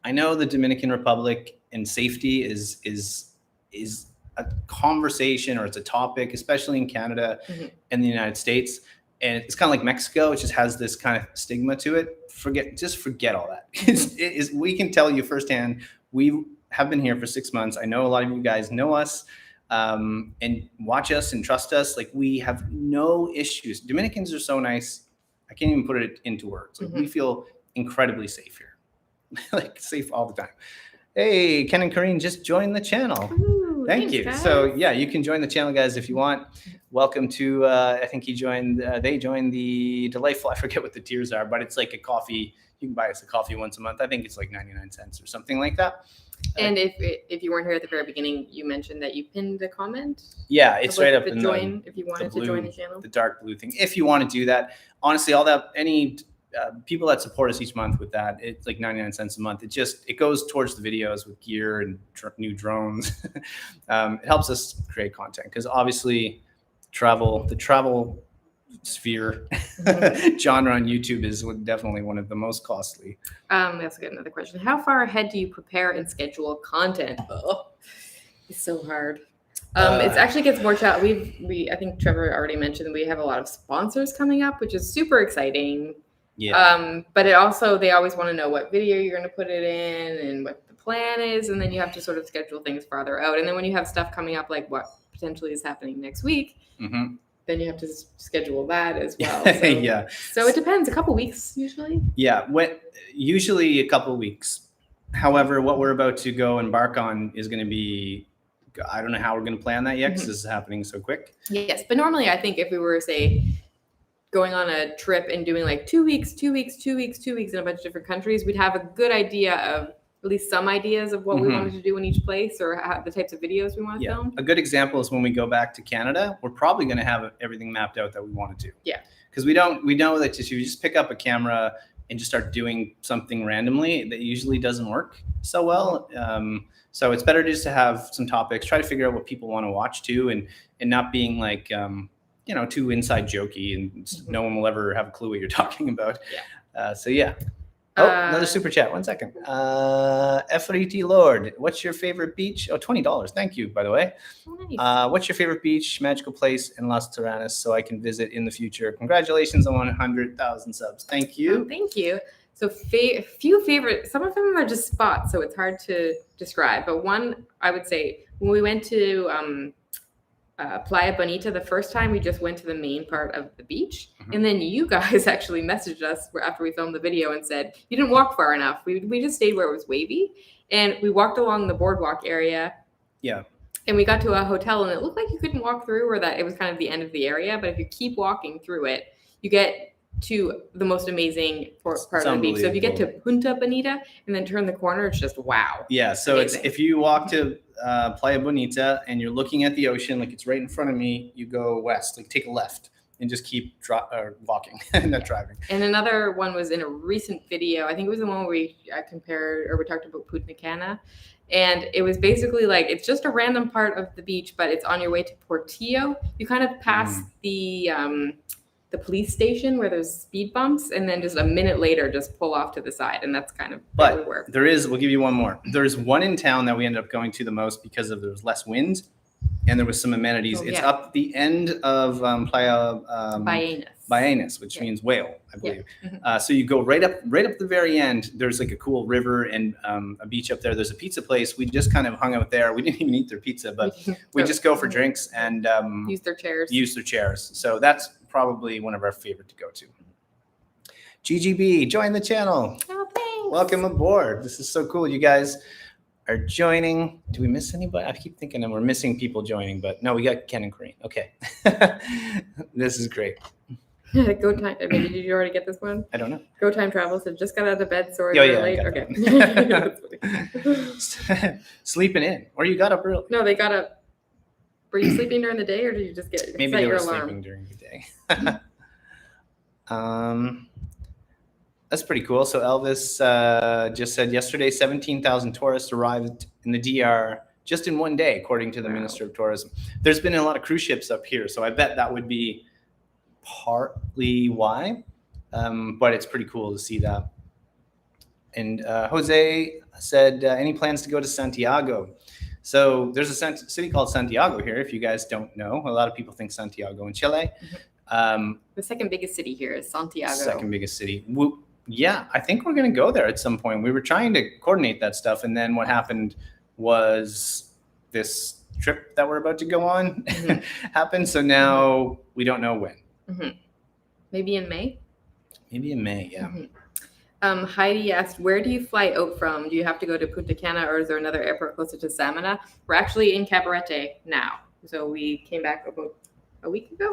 I know the Dominican Republic and safety is a conversation, or it's a topic, especially in Canada and the United States. And it's kind of like Mexico. It just has this kind of stigma to it. Forget all that. We can tell you firsthand. We have been here for 6 months. I know a lot of you guys know us. And watch us and trust us. Like we have no issues. Dominicans are so nice. I can't even put it into words. Like we feel incredibly safe here, like safe all the time. Hey, Ken and Karine just joined the channel. Ooh, Thank you. Guys. So yeah, you can join the channel, guys, if you want. Welcome to, I think they joined the Delightful. I forget what the tiers are, but it's like a coffee. You can buy us a coffee once a month. I think it's like 99 cents or something like that. And if you weren't here at the very beginning, you mentioned that you pinned a comment. Yeah, it's right up in join. If you wanted to join the channel, the dark blue thing. If you want to do that, honestly, any people that support us each month with that, it's like 99 cents a month. It goes towards the videos with gear and new drones. It helps us create content because obviously, the travel sphere genre on YouTube is definitely one of the most costly. We also get another question. How far ahead do you prepare and schedule content? Oh, it's so hard. It actually gets more challenging. I think Trevor already mentioned we have a lot of sponsors coming up, which is super exciting. Yeah. But they always want to know what video you're going to put it in and what the plan is, and then you have to sort of schedule things farther out. And then when you have stuff coming up, like what potentially is happening next week, then you have to schedule that as well. So, yeah. So it depends. A couple weeks usually. Yeah, usually a couple weeks. However, what we're about to go embark on is going to be, I don't know how we're going to plan that yet because this is happening so quick. Yes, but normally I think if we were, say, going on a trip and doing like 2 weeks in a bunch of different countries, we'd have a good idea of at least some ideas of what we wanted to do in each place or the types of videos we want to film. A good example is when we go back to Canada, we're probably going to have everything mapped out that we want to do. Yeah. Because we know that if you just pick up a camera and just start doing something randomly, that usually doesn't work so well. So it's better just to have some topics, try to figure out what people want to watch too, and not being like, too inside jokey and no one will ever have a clue what you're talking about. Yeah. So yeah. Oh, another super chat. 1 second. Efriti Lord, what's your favorite beach? Oh, $20. Thank you, by the way. Nice. What's your favorite beach, magical place in Las Terranas so I can visit in the future? Congratulations on 100,000 subs. Thank you. Oh, thank you. So few favorite, some of them are just spots, so it's hard to describe. But one, I would say, when we went to Playa Bonita the first time, we just went to the main part of the beach. And then you guys actually messaged us after we filmed the video and said, you didn't walk far enough. We just stayed where it was wavy. And we walked along the boardwalk area. Yeah. And we got to a hotel and it looked like you couldn't walk through, or that it was kind of the end of the area. But if you keep walking through it, you get to the most amazing part of the beach. So if you get to Punta Bonita and then turn the corner, it's just wow. Yeah. So amazing. It's if you walk to Playa Bonita and you're looking at the ocean, like it's right in front of me, you go west, like take a left and just keep walking, not driving. And another one was in a recent video. I think it was the one where we talked about Punta Cana. And it was basically like, it's just a random part of the beach, but it's on your way to Portillo. You kind of pass the police station where there's speed bumps, and then just a minute later, just pull off to the side. And that's kind of where we were. We'll give you one more. There's one in town that we ended up going to the most because there was less wind and there was some amenities. It's up the end of Playa Baianes, which means whale, I believe. Yeah. So you go right up the very end. There's like a cool river and a beach up there. There's a pizza place. We just kind of hung out there. We didn't even eat their pizza, but we just go for drinks and use their chairs. So that's probably one of our favorite to go to. GGB, join the channel. Oh, thanks. Welcome aboard. This is so cool. You guys are joining. Do we miss anybody? I keep thinking that we're missing people joining, but no, we got Ken and Corrine. Okay. This is great. Go time. I mean, did you already get this one? I don't know. Go time travel. So just got out of bed. Sorry, late. Okay. Sleeping in, or you got up early? No, they got up. Were you sleeping during the day, or did you just set your alarm? Sleeping during the day. That's pretty cool. So Elvis just said yesterday, 17,000 tourists arrived in the DR just in one day, according to the Minister of Tourism. There's been a lot of cruise ships up here, so I bet that would be partly why. But it's pretty cool to see that. And Jose said, any plans to go to Santiago? So there's a city called Santiago here, if you guys don't know. A lot of people think Santiago in Chile. The second biggest city here is Santiago. Second biggest city. Yeah, I think we're going to go there at some point. We were trying to coordinate that stuff. And then what happened was this trip that we're about to go on happened. So now we don't know when. Maybe in May? Maybe in May, yeah. Heidi asked, where do you fly out from? Do you have to go to Punta Cana, or is there another airport closer to Samana? We're actually in Cabarete now. So we came back about a week ago.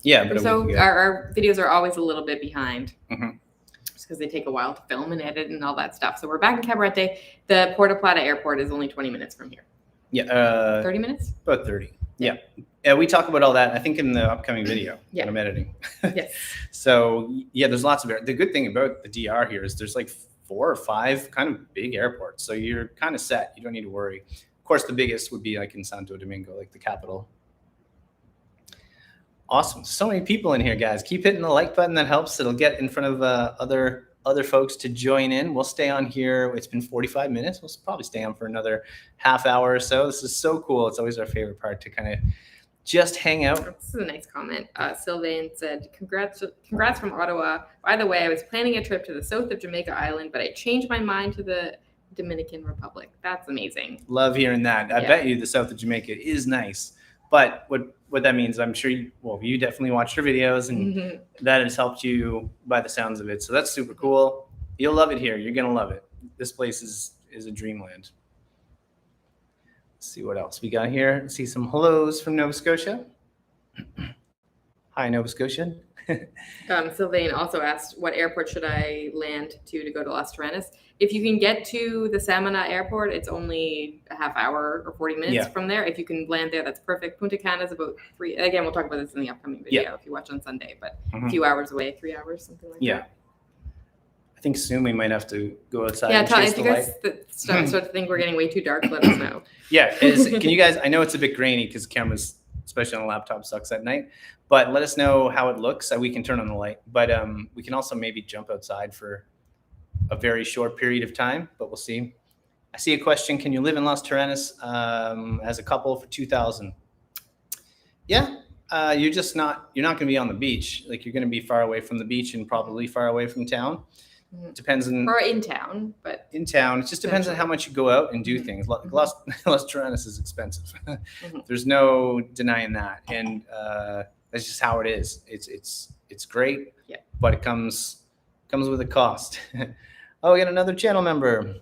Yeah. So our videos are always a little bit behind. Just because they take a while to film and edit and all that stuff. So we're back in Cabarete. The Puerto Plata airport is only 20 minutes from here. Yeah. 30 minutes? About 30. Yeah. Yeah, we talk about all that, I think, in the upcoming video that I'm editing. Yes. So, yeah, there's lots of the good thing about the DR here is there's like 4 or 5 kind of big airports. So you're kind of set. You don't need to worry. Of course, the biggest would be like in Santo Domingo, like the capital. Awesome. So many people in here, guys. Keep hitting the like button. That helps. It'll get in front of other folks to join in. We'll stay on here. It's been 45 minutes. We'll probably stay on for another half hour or so. This is so cool. It's always our favorite part to kind of just hang out. This is a nice comment. Sylvain said, congrats from Ottawa. By the way, I was planning a trip to the south of Jamaica Island, but I changed my mind to the Dominican Republic. That's amazing. Love hearing that. I bet you the south of Jamaica is nice. But what that means, I'm sure you definitely watched her videos, and that has helped you by the sounds of it. So that's super cool. You'll love it here. You're going to love it. This place is a dreamland. Let's see what else we got here. See some hellos from Nova Scotia. Hi, Nova Scotia. Sylvain also asked, what airport should I land to go to Las Terrenas? If you can get to the Samana airport, it's only a half hour or 40 minutes from there. If you can land there, that's perfect. Punta Cana is about 3. Again, we'll talk about this in the upcoming video if you watch on Sunday, but a few hours away, 3 hours, something like that. I think soon we might have to go outside. Yeah, if you guys start to think we're getting way too dark, let us know. Can you guys? I know it's a bit grainy because cameras, especially on a laptop, sucks at night. But let us know how it looks. We can turn on the light. But we can also maybe jump outside for a very short period of time. But we'll see. I see a question. Can you live in Las Terrenas as a couple for $2,000? Yeah. You're not going to be on the beach. Like, you're going to be far away from the beach and probably far away from town. Depends on, or in town, but in town, it just depends on how much you go out and do things. Las Terrenas is expensive. There's no denying that, and that's just how it is. It's great, but it comes with a cost. Oh, we got another channel member,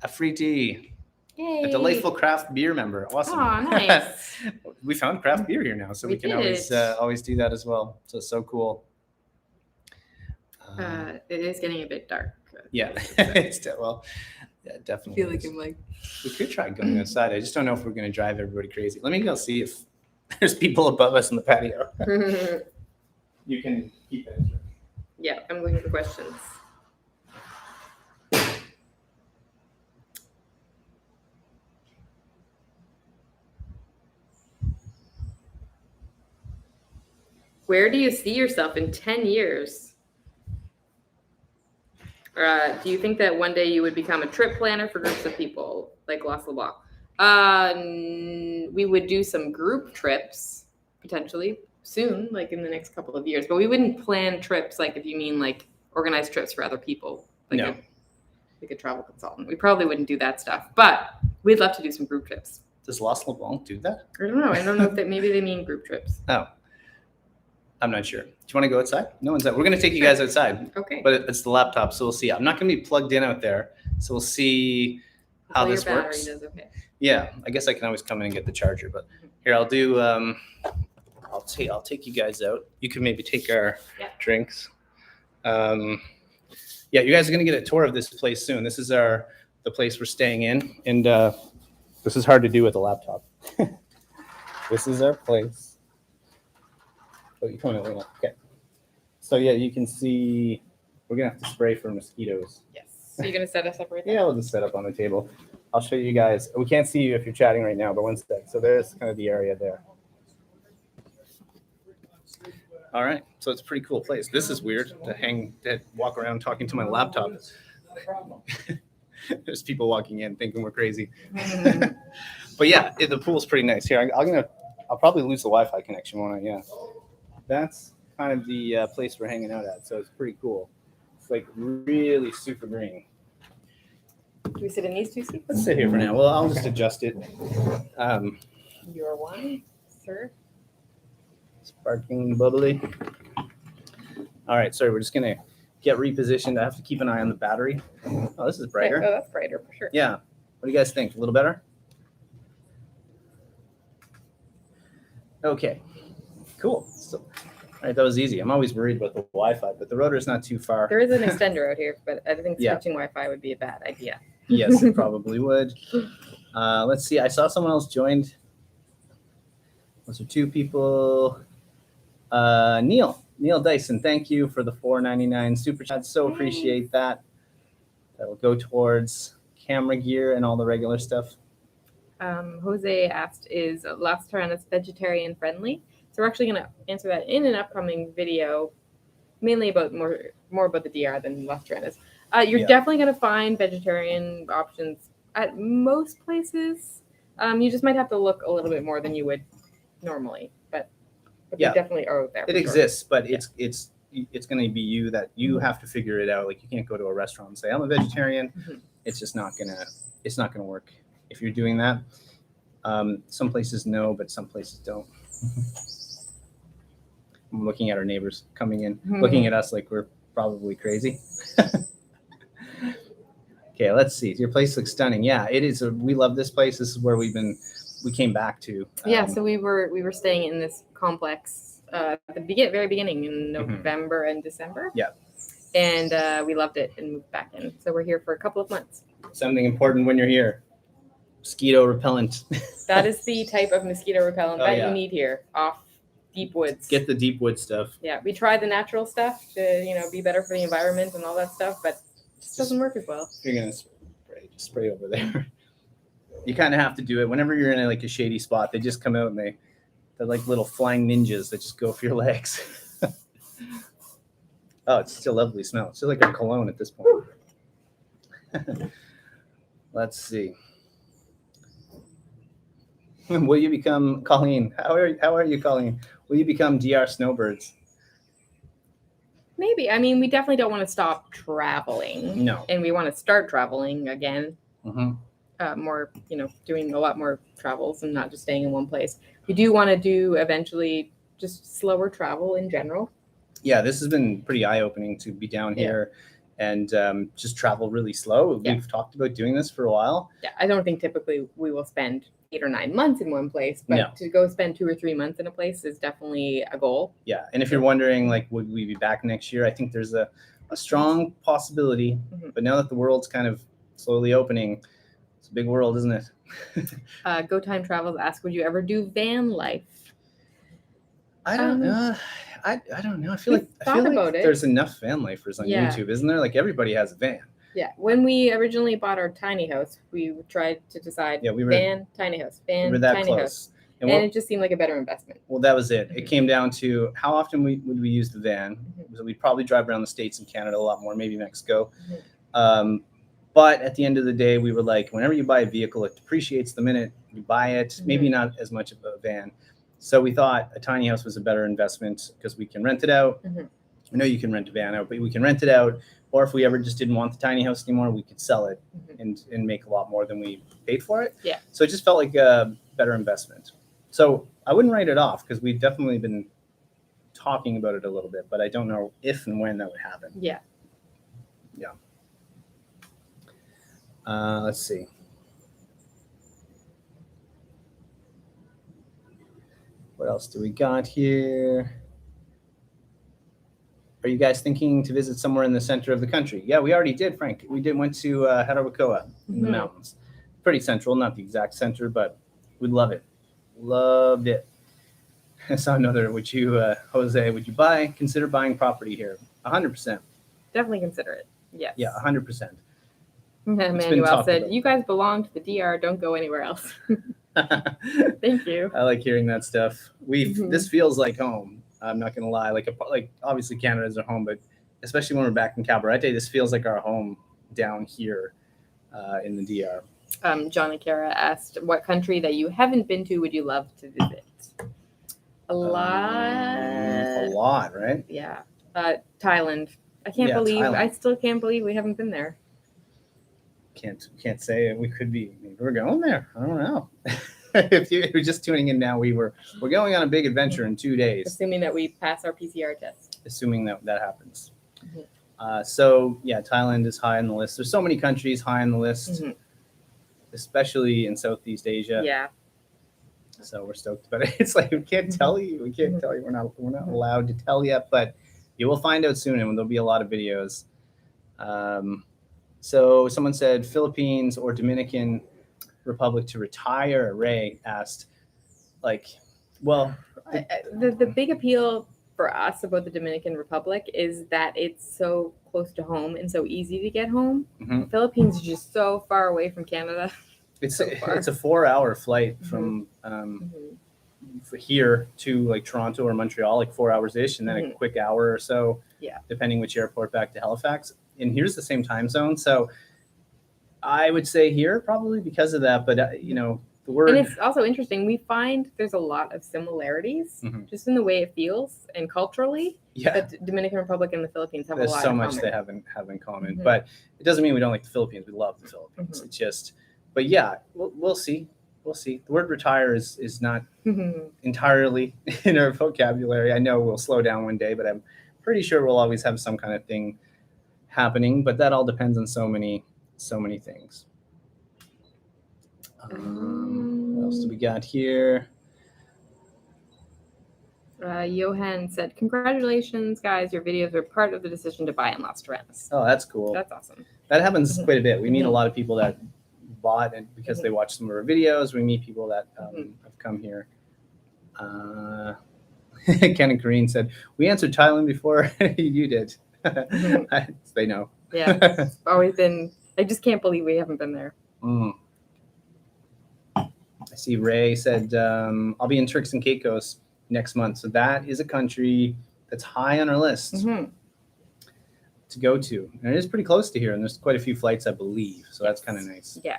a free tea. Yay. A delightful craft beer member. Awesome. Oh, nice. We found craft beer here now, so we can always do that as well. So it's so cool. It is getting a bit dark. Definitely. I feel like we could try going outside. I just don't know if we're going to drive everybody crazy. Let me go see if there's people above us in the patio. You can keep it. Yeah, I'm looking for questions. Where do you see yourself in 10 years? Do you think that one day you would become a trip planner for groups of people like Los LeBlanc? We would do some group trips potentially soon, like in the next couple of years, but we wouldn't plan trips like if you mean like organized trips for other people, like a travel consultant. We probably wouldn't do that stuff, but we'd love to do some group trips. Does Los LeBlanc do that? I don't know if maybe they mean group trips. Oh. I'm not sure. Do you want to go outside? No one's out. We're going to take you guys outside. Okay. But it's the laptop, so we'll see. I'm not going to be plugged in out there, so we'll see how this works. Does okay. Yeah, I guess I can always come in and get the charger. But here, I'll do. I'll take you guys out. You can maybe take our drinks. You guys are going to get a tour of this place soon. This is the place we're staying in, and this is hard to do with a laptop. This is our place. Oh, you coming in? Okay. So you can see we're gonna have to spray for mosquitoes. Yes. So you're gonna set us up right there? Yeah, we'll just set up on the table. I'll show you guys. We can't see you if you're chatting right now, but one sec. So there's kind of the area there. All right. So it's a pretty cool place. This is weird to walk around talking to my laptop. There's people walking in thinking we're crazy. But yeah, the pool's pretty nice. Here, I'll probably lose the Wi-Fi connection, won't I? Yeah. That's kind of the place we're hanging out at, so it's pretty cool. It's like really super green. Do we sit in these two seats? Let's sit here for now. Well, I'll just adjust it. Your one, sir. Sparkling bubbly. All right, sorry, we're just gonna get repositioned. I have to keep an eye on the battery. Oh, this is brighter. Oh, that's brighter for sure. Yeah. What do you guys think? A little better? Okay. Cool. So, all right, that was easy. I'm always worried about the Wi-Fi, but the rotor is not too far. There is an extender out here, but I think switching Wi-Fi would be a bad idea. Yes, it probably would. Let's see. I saw someone else joined. Those are two people. Neil Dyson, thank you for the $4.99 super chat. So appreciate that. That'll go towards camera gear and all the regular stuff. Jose asked, is Las Terrenas vegetarian friendly? So we're actually going to answer that in an upcoming video, mainly about more about the DR than Las Terrenas. You're definitely going to find vegetarian options at most places. You just might have to look a little bit more than you would normally, but they definitely are out there. It exists, but it's going to be you have to figure it out. Like, you can't go to a restaurant and say, I'm a vegetarian. it's just not gonna work if you're doing that. Some places know, but some places don't. I'm looking at our neighbors coming in, looking at us like we're probably crazy. Okay, let's see. Your place looks stunning. Yeah, it is. We love this place. This is where we came back to. So we were staying in this complex at the very beginning in November and December. Yeah. And we loved it and moved back in. So we're here for a couple of months. Something important when you're here. Mosquito repellent. That is the type of mosquito repellent you need here, off deep woods. Get the deep wood stuff. Yeah, we tried the natural stuff to, be better for the environment and all that stuff, but it doesn't work as well. You're going to spray over there. You kind of have to do it. Whenever you're in a shady spot, they just come out and they're like little flying ninjas that just go for your legs. Oh, it's still a lovely smell. It's still like a cologne at this point. Let's see. Will you become, Colleen? How are you, Colleen? Will you become DR Snowbirds? Maybe. I mean, we definitely don't want to stop traveling. No. And we want to start traveling again. Mm-hmm. More, doing a lot more travels and not just staying in one place. We do want to do eventually just slower travel in general. Yeah, this has been pretty eye-opening to be down here and just travel really slow. Yeah. We've talked about doing this for a while. Yeah, I don't think typically we will spend 8 or 9 months in one place, but to go spend 2 or 3 months in a place is definitely a goal. Yeah, and if you're wondering, would we be back next year? I think there's a strong possibility. Mm-hmm. But now that the world's kind of slowly opening, it's a big world, isn't it? Go Time Travels asks, would you ever do van life? I don't know. I don't know. I feel like there's enough van lifers on YouTube, isn't there? Like everybody has a van. Yeah. When we originally bought our tiny house, we tried to decide van, tiny house, van, tiny house. And it just seemed like a better investment. Well, that was it. It came down to how often would we use the van. So we'd probably drive around the States and Canada a lot more, maybe Mexico. But at the end of the day, we were like, whenever you buy a vehicle, it depreciates the minute you buy it, maybe not as much of a van. So we thought a tiny house was a better investment because we can rent it out. I know you can rent a van out, but we can rent it out. Or if we ever just didn't want the tiny house anymore, we could sell it and make a lot more than we paid for it. Yeah. So it just felt like a better investment. So I wouldn't write it off because we've definitely been talking about it a little bit, but I don't know if and when that would happen. Yeah. Yeah. Let's see. What else do we got here? Are you guys thinking to visit somewhere in the center of the country? Yeah, we already did, Frank. We went to Harawakoa in the mountains. Pretty central, not the exact center, but we'd love it. Loved it. I saw another. Would you, Jose? Would you consider buying property here? 100%. Definitely consider it. Yes. Yeah, 100%. Manuel said, "You guys belong to the DR. Don't go anywhere else." Thank you. I like hearing that stuff. This feels like home. I'm not gonna lie. Like obviously Canada is our home, but especially when we're back in Cabarete, this feels like our home down here in the DR. John Akara asked, "What country that you haven't been to would you love to visit?" A lot, right? Yeah. Thailand. I still can't believe we haven't been there. Can't say it. We could be. Maybe we're going there. I don't know. If you're just tuning in now, we're going on a big adventure in 2 days. Assuming that we pass our PCR test. Assuming that happens. So yeah, Thailand is high on the list. There's so many countries high on the list, especially in Southeast Asia. Yeah. So we're stoked about it. It's like we can't tell you. We can't tell you. We're not allowed to tell yet, but you will find out soon, and there'll be a lot of videos. So someone said Philippines or Dominican Republic to retire. Ray asked, the big appeal for us about the Dominican Republic is that it's so close to home and so easy to get home. The Philippines is just so far away from Canada. It's a 4-hour flight from here to Toronto or Montreal, 4 hours ish, and then a quick hour or so, depending which airport, back to Halifax. And here's the same time zone, so I would say here probably because of that. But the word. And it's also interesting. We find there's a lot of similarities just in the way it feels and culturally. Yeah. That Dominican Republic and the Philippines have There's a lot so in much common. they have in common. But it doesn't mean we don't like the Philippines. We love the Philippines. It's just, but yeah, we'll see. We'll see. The word retire is not entirely in our vocabulary. I know we'll slow down one day, but I'm pretty sure we'll always have some kind of thing happening. But that all depends on so many things. What else do we got here? Johan said, "Congratulations, guys! Your videos are part of the decision to buy in Las Terrenas." Oh, that's cool. That's awesome. That happens quite a bit. We meet a lot of people that bought and because they watch some of our videos. We meet people that have come here. Ken and Kareen said, "We answered Thailand before you did." They know. Yeah, it's always been. I just can't believe we haven't been there. I see Ray said, "I'll be in Turks and Caicos next month." So that is a country that's high on our list to go to. And it is pretty close to here. And there's quite a few flights, I believe. So that's kind of nice. Yeah.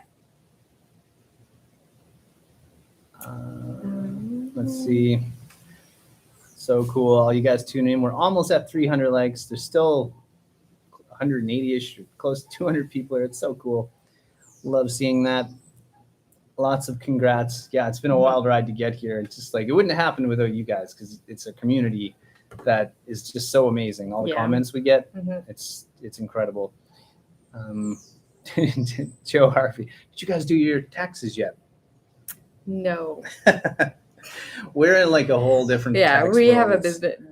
Let's see. So cool. All you guys tuning in. We're almost at 300 likes. There's still 180-ish, close to 200 people here. It's so cool. Love seeing that. Lots of congrats. Yeah, it's been a wild ride to get here. It's just like, it wouldn't have happened without you guys because it's a community that is just so amazing. All the comments we get, it's incredible. Joe Harvey, did you guys do your taxes yet? No. We're in like a whole different tax we world. have a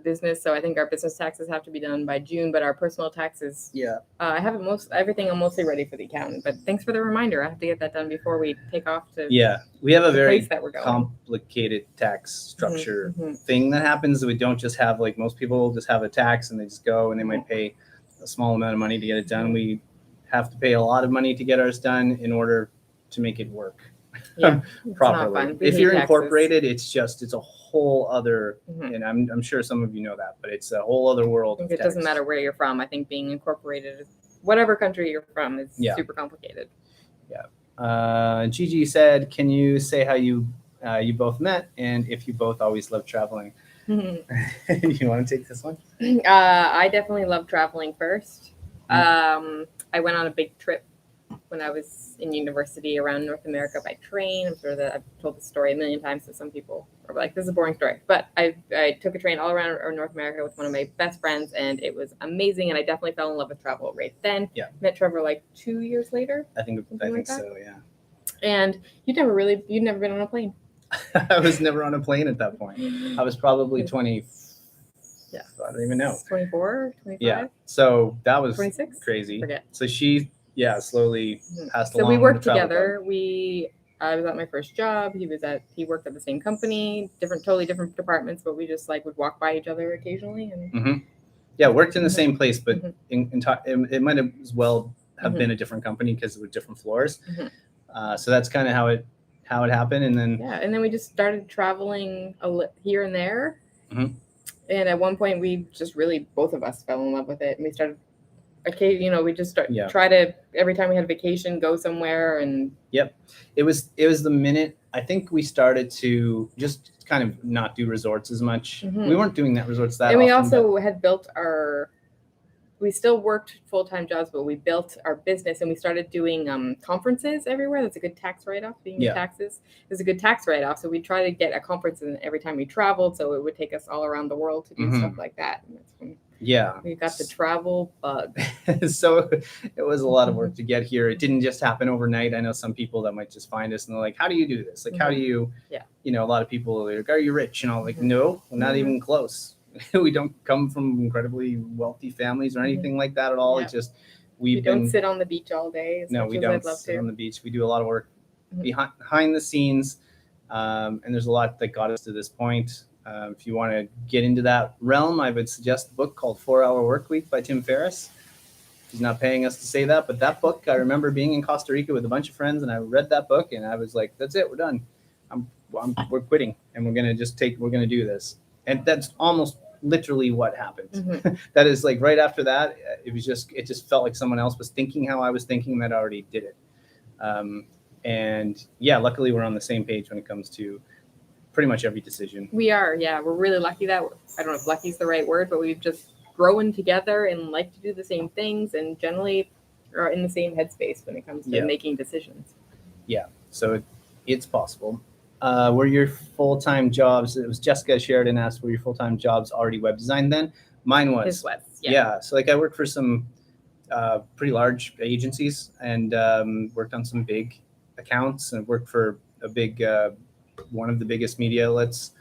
business, so I think our business taxes have to be done by June, but our personal taxes, I have everything I'm mostly ready for the accountant, but thanks for the reminder. I have to get that done before we take off to we have a very that we're going. Complicated tax structure thing that happens. We don't just have, like most people just have a tax and they just go and they might pay a small amount of money to get it done. We have to pay a lot of money to get ours done in order to make it work. Properly. If you're incorporated, it's a whole other, and I'm sure some of you know that, but it's a whole other world. I think it doesn't matter where you're from. I think being incorporated, whatever country you're from, is super complicated. Gigi said, "Can you say how you both met and if you both always love traveling?" You want to take this one? I definitely love traveling first. I went on a big trip when I was in university around North America by train. I'm sure that I've told the story a million times to some people. Or like, this is a boring story. But I took a train all around North America with one of my best friends, and it was amazing. And I definitely fell in love with travel right then. Met Trevor like 2 years later. I think so, yeah. And you'd never been on a plane. I was never on a plane at that point. I was probably 20. Yeah. I don't even know. 24, 25? Yeah. So that was 26? Crazy. Forget. So she slowly passed along. So we worked together. I was at my first job. He worked at the same company, totally different departments, but we just like would walk by each other occasionally. And worked in the same place, but it might have as well have been a different company because it was different floors. So that's kind of how it happened, and then we just started traveling here and there. And at one point, we just really both of us fell in love with it, and we started. We just try to every time we had a vacation go somewhere and. It was the minute I think we started to just kind of not do resorts as much. We weren't doing that resorts that. And we often, also had built we still worked full-time jobs, but we built our business and we started doing conferences everywhere. That's a good tax write-off. Being taxes is a good tax write-off. So we try to get a conference in every time we traveled. So it would take us all around the world to do stuff like that. And that's when we got the travel bug. So it was a lot of work to get here. It didn't just happen overnight. I know some people that might just find us and they're like, "How do you do this? Like, how do you?" A lot of people are like, "Are you rich?" And I'm like, "No, not even close." We don't come from incredibly wealthy families or anything like that at all. It's just we don't sit on the beach all day. No, we don't sit on the beach. We do a lot of work behind the scenes, and there's a lot that got us to this point. If you want to get into that realm, I would suggest a book called 4-Hour Workweek by Tim Ferriss. He's not paying us to say that, but that book, I remember being in Costa Rica with a bunch of friends, and I read that book, and I was like, "That's it, we're done. We're quitting, and we're gonna do this." And that's almost literally what happened. That is like right after that, it just felt like someone else was thinking how I was thinking, that I already did it. And yeah, luckily we're on the same page when it comes to pretty much every decision. We are, yeah. We're really lucky that, I don't know if lucky is the right word, but we've just grown together and like to do the same things and generally are in the same headspace when it comes to making decisions. Yeah, so it's possible. Were your full-time jobs, it was Jessica Sheridan asked, were your full-time jobs already web design then? Mine was. His was, yeah. So like I worked for some pretty large agencies and worked on some big accounts and worked for a big, one of the biggest media outlets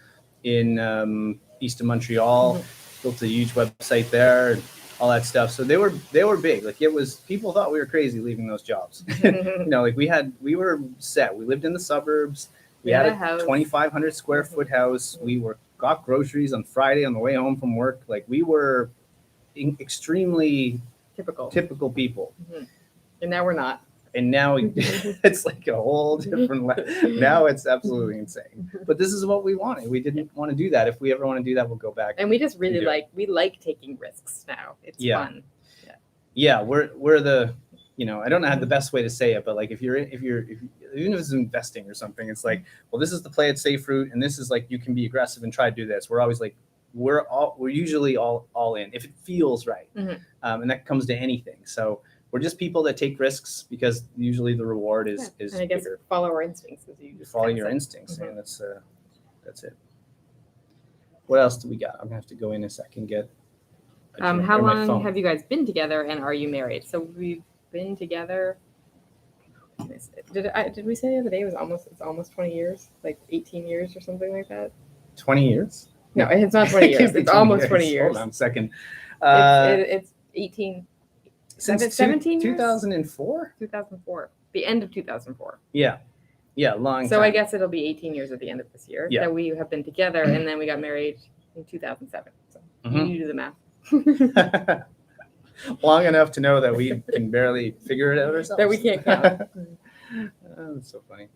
in east of Montreal, built a huge website there and all that stuff. So they were big. Like it was, people thought we were crazy leaving those jobs. You know, like we were set. We lived in the suburbs. We had a 2,500 square foot house. We got groceries on Friday on the way home from work. Like we were extremely typical people. And now we're not. And now it's like a whole different now it's absolutely insane. But this is what we wanted. We didn't want to do that. If we ever want to do that, we'll go back. And we just really like taking risks now. It's fun. Yeah, we're the, you know, I don't know the best way to say it, but like if you're even if it's investing or something, it's like, well, this is the play it safe route, and this is like you can be aggressive and try to do this. We're always like we're usually all in if it feels right. And that comes to anything. So we're just people that take risks because usually the reward is and I guess bigger. Follow our instincts. As you follow your instincts, and that's it. What else do we got? I'm gonna have to go in a second. Get. How long have you guys been together, and are you married? So we've been together. Did we say the other day it's almost 20 years, like 18 years or something like that? 20 years? No, it's not 20 years. It's almost 20 years. Hold on a second. It's 18. Since 17 years? 2004? 2004. The end of 2004. Yeah, long So time. I guess it'll be 18 years at the end of this year that we have been together, and then we got married in 2007. So you do the math. Long enough to know that we can barely figure it out ourselves. That we can't count. Oh, that's so funny.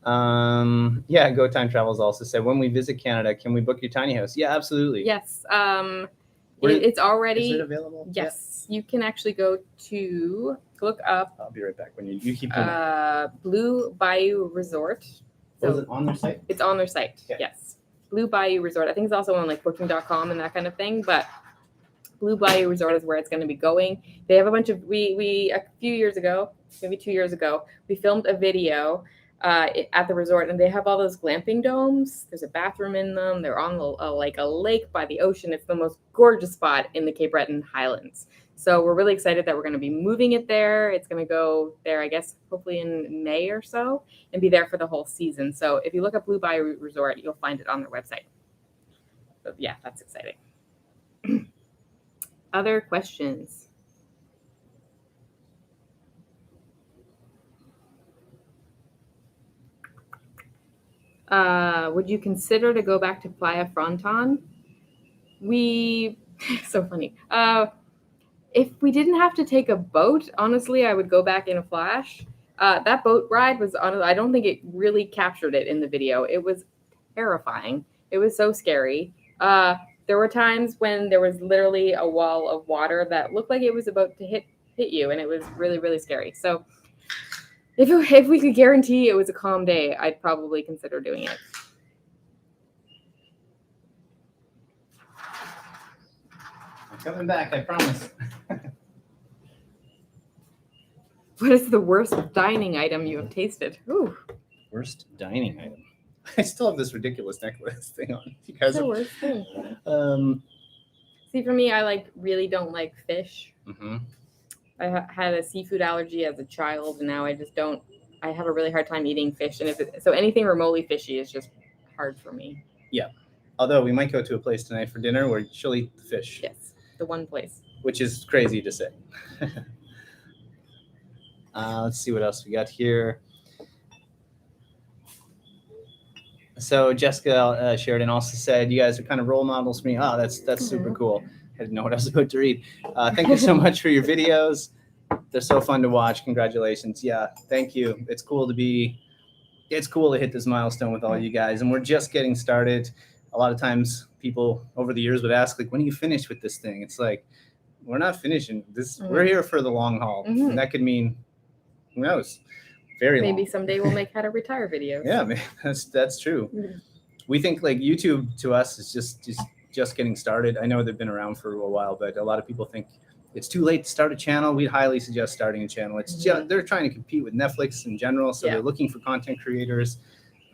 Go Time Travels also said, when we visit Canada, can we book your tiny house? Yeah, absolutely. Yes. It's already. Is it available? Yes. You can actually look up. I'll be right back when you keep doing Blue Bayou Resort. So, is it on their site? It's on their site. Okay. Yes. Blue Bayou Resort. I think it's also on like booking.com and that kind of thing, but Blue Bayou Resort is where it's going to be going. They have a bunch of, we a few years ago, maybe 2 years ago, we filmed a video at the resort, and they have all those glamping domes. There's a bathroom in them. They're on like a lake by the ocean. It's the most gorgeous spot in the Cape Breton Highlands. So we're really excited that we're going to be moving it there. It's going to go there, I guess, hopefully in May or so, and be there for the whole season. So if you look up Blue Bayou Resort, you'll find it on their website. So yeah, that's exciting. Other questions? Would you consider to go back to Playa Fronton? So funny. If we didn't have to take a boat, honestly, I would go back in a flash. That boat ride was I don't think it really captured it in the video. It was terrifying. It was so scary. There were times when there was literally a wall of water that looked like it was about to hit you, and it was really, really scary. So if we could guarantee it was a calm day, I'd probably consider doing it. I'm coming back, I promise. What is the worst dining item you have tasted? Ooh. Worst dining item. I still have this ridiculous necklace thing on. You guys the worst thing. See, for me, I really don't like fish. Mm-hmm. I had a seafood allergy as a child, and now I just don't. I have a really hard time eating fish, and so anything remotely fishy is just hard for me. Yeah. Although we might go to a place tonight for dinner where she'll eat the fish. Yes, the one place. Which is crazy to say. Let's see what else we got here. So Jessica Sheridan also said, you guys are kind of role models for me. Oh, that's super cool. I didn't know what I was about to read. Thank you so much for your videos. They're so fun to watch. Congratulations. Yeah, thank you. It's cool to hit this milestone with all you guys. And we're just getting started. A lot of times people over the years would ask, like, when are you finished with this thing? It's like, we're not finishing this. We're here for the long haul. And that could mean Who knows? Very long. Maybe someday we'll make how to retire videos. Yeah, that's true. We think like YouTube to us is just getting started. I know they've been around for a while, but a lot of people think it's too late to start a channel. We'd highly suggest starting a channel. It's just, they're trying to compete with Netflix in general, so they're looking for content creators,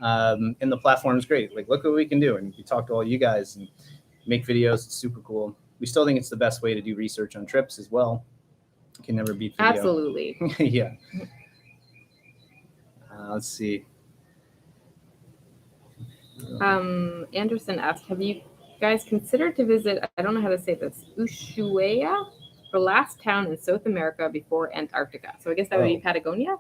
and the platform is great. Like, look what we can do, and we talk to all you guys and make videos. It's super cool. We still think it's the best way to do research on trips as well. You can never beat video. Absolutely. Yeah. Let's see. Anderson asked, have you guys considered to visit, I don't know how to say this, Ushuaia, the last town in South America before Antarctica? So I guess that would be Patagonia.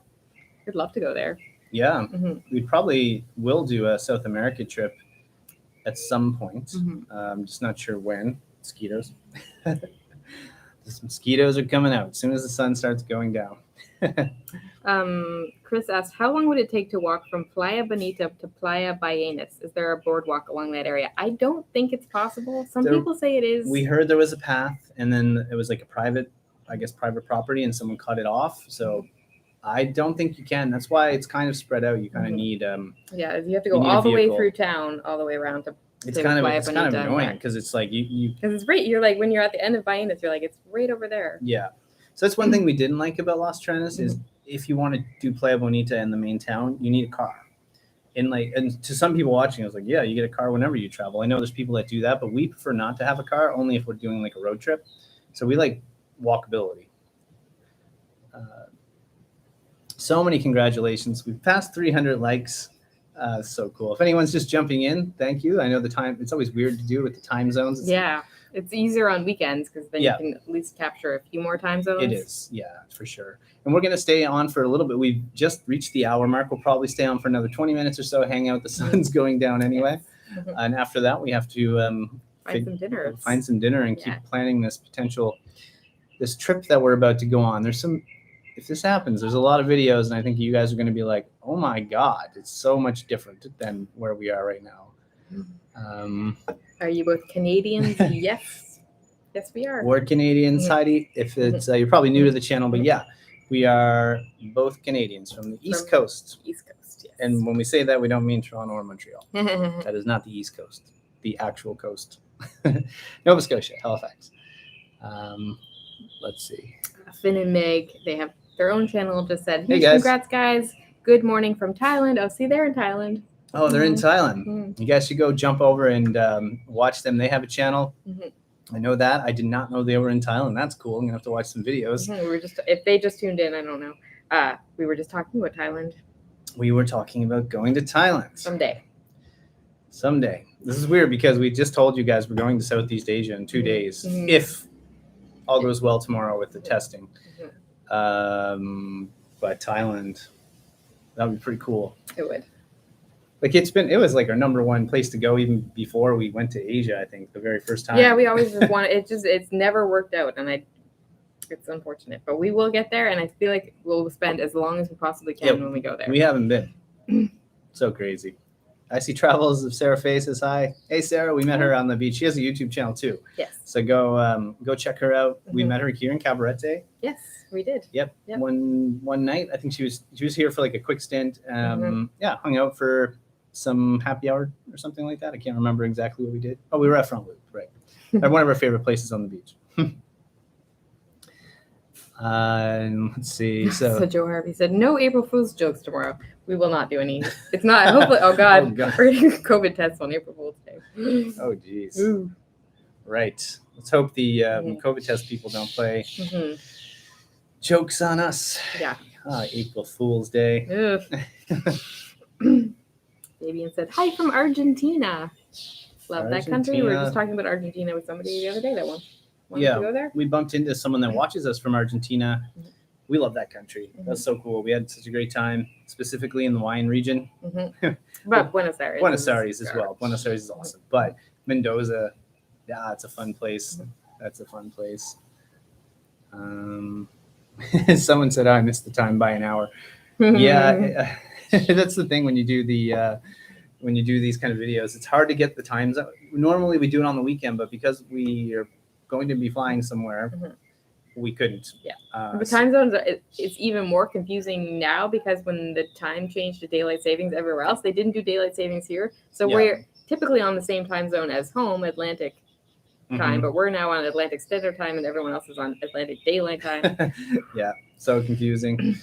I'd love to go there. Yeah, we probably will do a South America trip at some point. I'm just not sure when. Mosquitoes. The mosquitoes are coming out as soon as the sun starts going down. Chris asked, how long would it take to walk from Playa Bonita to Playa Ballenas? Is there a boardwalk along that area? I don't think it's possible. Some people say it is. We heard there was a path, and then it was like a private property, and someone cut it off. So I don't think you can. That's why it's kind of spread out. You kind of need you have to go all the way through town, all the way around to it's kind of annoying because it's like you because it's right. You're like when you're at the end of Ballenas, you're like it's right over there. Yeah. So that's one thing we didn't like about Las Trenes is if you want to do Playa Bonita in the main town, you need a car. And to some people watching, I was like, yeah, you get a car whenever you travel. I know there's people that do that, but we prefer not to have a car, only if we're doing like a road trip. So we like walkability. So many congratulations. We've passed 300 likes. So cool. If anyone's just jumping in, thank you. I know the time, it's always weird to do with the time zones. It's easier on weekends because then you can at least capture a few more time zones. It is, for sure. And we're going to stay on for a little bit. We've just reached the hour mark. We'll probably stay on for another 20 minutes or so, hang out. The sun's going down anyway. And after that, we have to find some dinner and keep planning this trip that we're about to go on. If this happens, there's a lot of videos, and I think you guys are going to be like, oh my God, it's so much different than where we are right now. Are you both Canadians? Yes. Yes, we are. We're Canadians, Heidi. If it's you're probably new to the channel, but we are both Canadians from the East Coast. East Coast, yes. And when we say that, we don't mean Toronto or Montreal. That is not the East Coast, the actual coast. Nova Scotia, Halifax. Let's see. Finn and Meg, they have their own channel, just said, hey guys. Congrats, guys. Good morning from Thailand. Oh, see, they're in Thailand. Oh, they're in Thailand. You guys should go jump over and watch them. They have a channel. I know that. I did not know they were in Thailand. That's cool. I'm going to have to watch some videos. If they just tuned in, I don't know. We were just talking about Thailand. We were talking about going to Thailand. Someday. This is weird because we just told you guys we're going to Southeast Asia in 2 days. If all goes well tomorrow with the testing. But Thailand, that would be pretty cool. It would. Like it was like our number one place to go even before we went to Asia, I think, the very first time. Yeah, we always just wanted it's never worked out, and it's unfortunate. But we will get there, and I feel like we'll spend as long as we possibly can when we go there. We haven't been. So crazy. I see Travels of Sarah Faye says hi. Hey Sarah, we met her on the beach. She has a YouTube channel too. Yes. So go check her out. We met her here in Cabarete. Yes, we did. Yep. One night, I think she was here for like a quick stint. Hung out for some happy hour or something like that. I can't remember exactly what we did. Oh, we were at Front Loop, right? At one of our favorite places on the beach. Let's see. So Joe Harvey said, no April Fool's jokes tomorrow. We will not do any. It's not, hopefully, oh God. We're getting COVID tests on April Fool's Day. Oh, geez. Ooh. Right. Let's hope the COVID test people don't play jokes on us. Yeah. April Fool's Day. Fabian said, hi from Argentina. Love that country. We were just talking about Argentina with somebody the other day that wanted to go there. We bumped into someone that watches us from Argentina. We love that country. That's so cool. We had such a great time, specifically in the wine region. But Buenos Aires. Buenos Aires as well. Buenos Aires is awesome. But Mendoza, it's a fun place. That's a fun place. Someone said, I missed the time by an hour. Yeah. That's the thing when you do these kind of videos, it's hard to get the times. Normally we do it on the weekend, but because we are going to be flying somewhere, we couldn't. Yeah. The time zones, it's even more confusing now because when the time changed to daylight savings everywhere else, they didn't do daylight savings here. So we're typically on the same time zone as home, Atlantic time, but we're now on Atlantic Standard Time and everyone else is on Atlantic Daylight Time. Yeah, so confusing.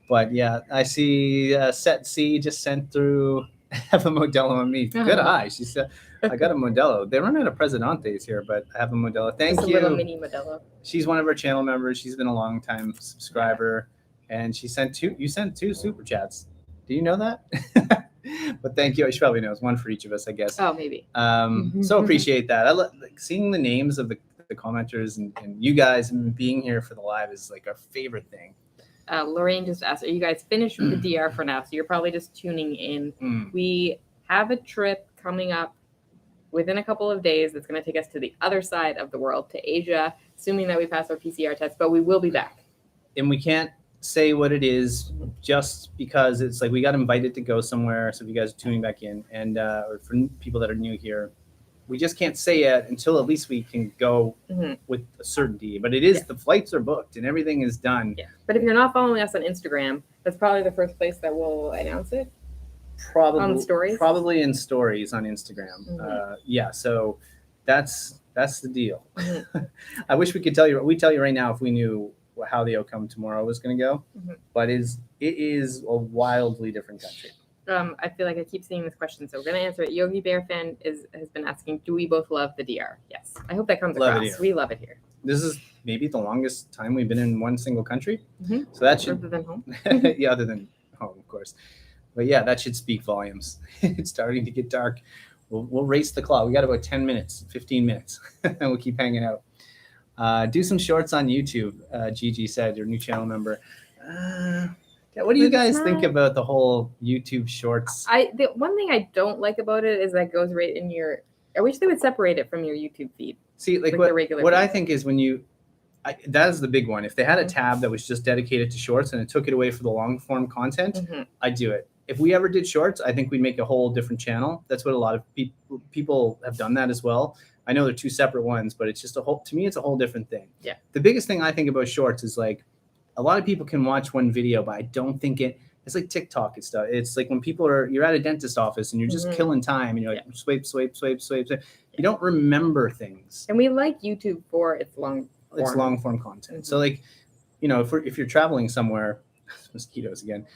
But yeah, I see Set C just sent through have a Modelo on me. Good eye. She said, I got a Modelo. They run out of Presidentes here, but I have a Modelo. Thank you. A little mini Modelo. She's one of our channel members. She's been a long time subscriber. And she sent you sent 2 super chats. Do you know that? But thank you. She probably knows. One for each of us, I guess. Oh, maybe. So appreciate that. I like seeing the names of the commenters and you guys and being here for the live is like our favorite thing. Lorraine just asked, are you guys finished with the DR for now? So you're probably just tuning in. We have a trip coming up within a couple of days that's going to take us to the other side of the world, to Asia, assuming that we pass our PCR test, but we will be back. And we can't say what it is just because it's like we got invited to go somewhere. So if you guys are tuning back in and or for people that are new here, we just can't say it until at least we can go with a certainty. But it is the flights are booked and everything is done. Yeah. But if you're not following us on Instagram, that's probably the first place that we'll announce it. Probably on stories. Probably in stories on Instagram. Yeah. So that's the deal. I wish we could tell you. We tell you right now if we knew how the outcome tomorrow was going to go. But it is a wildly different country. I feel like I keep seeing this question, so we're going to answer it. Yogi Bear Fan has been asking, do we both love the DR? Yes. I hope that comes across. We love it here. This is maybe the longest time we've been in one single country. So that should... Other than home? Yeah, other than home, of course. But yeah, that should speak volumes. It's starting to get dark. We'll race the clock. We got about 10 minutes, 15 minutes, and we'll keep hanging out. Do some shorts on YouTube, Gigi said, your new channel member. What do you guys think about the whole YouTube shorts? The one thing I don't like about it is that goes right in your. I wish they would separate it from your YouTube feed. See, like what I think is when you, that is the big one. If they had a tab that was just dedicated to shorts and it took it away for the long form content, I'd do it. If we ever did shorts, I think we'd make a whole different channel. That's what a lot of people have done that as well. I know they're 2 separate ones, but it's just to me, it's a whole different thing. Yeah. The biggest thing I think about shorts is like, a lot of people can watch one video, but I don't think it's like TikTok and stuff. It's like when you're at a dentist office and you're just killing time and you're like, swipe. You don't remember things. And we like YouTube for its long form content. So like, if you're traveling somewhere, mosquitoes again,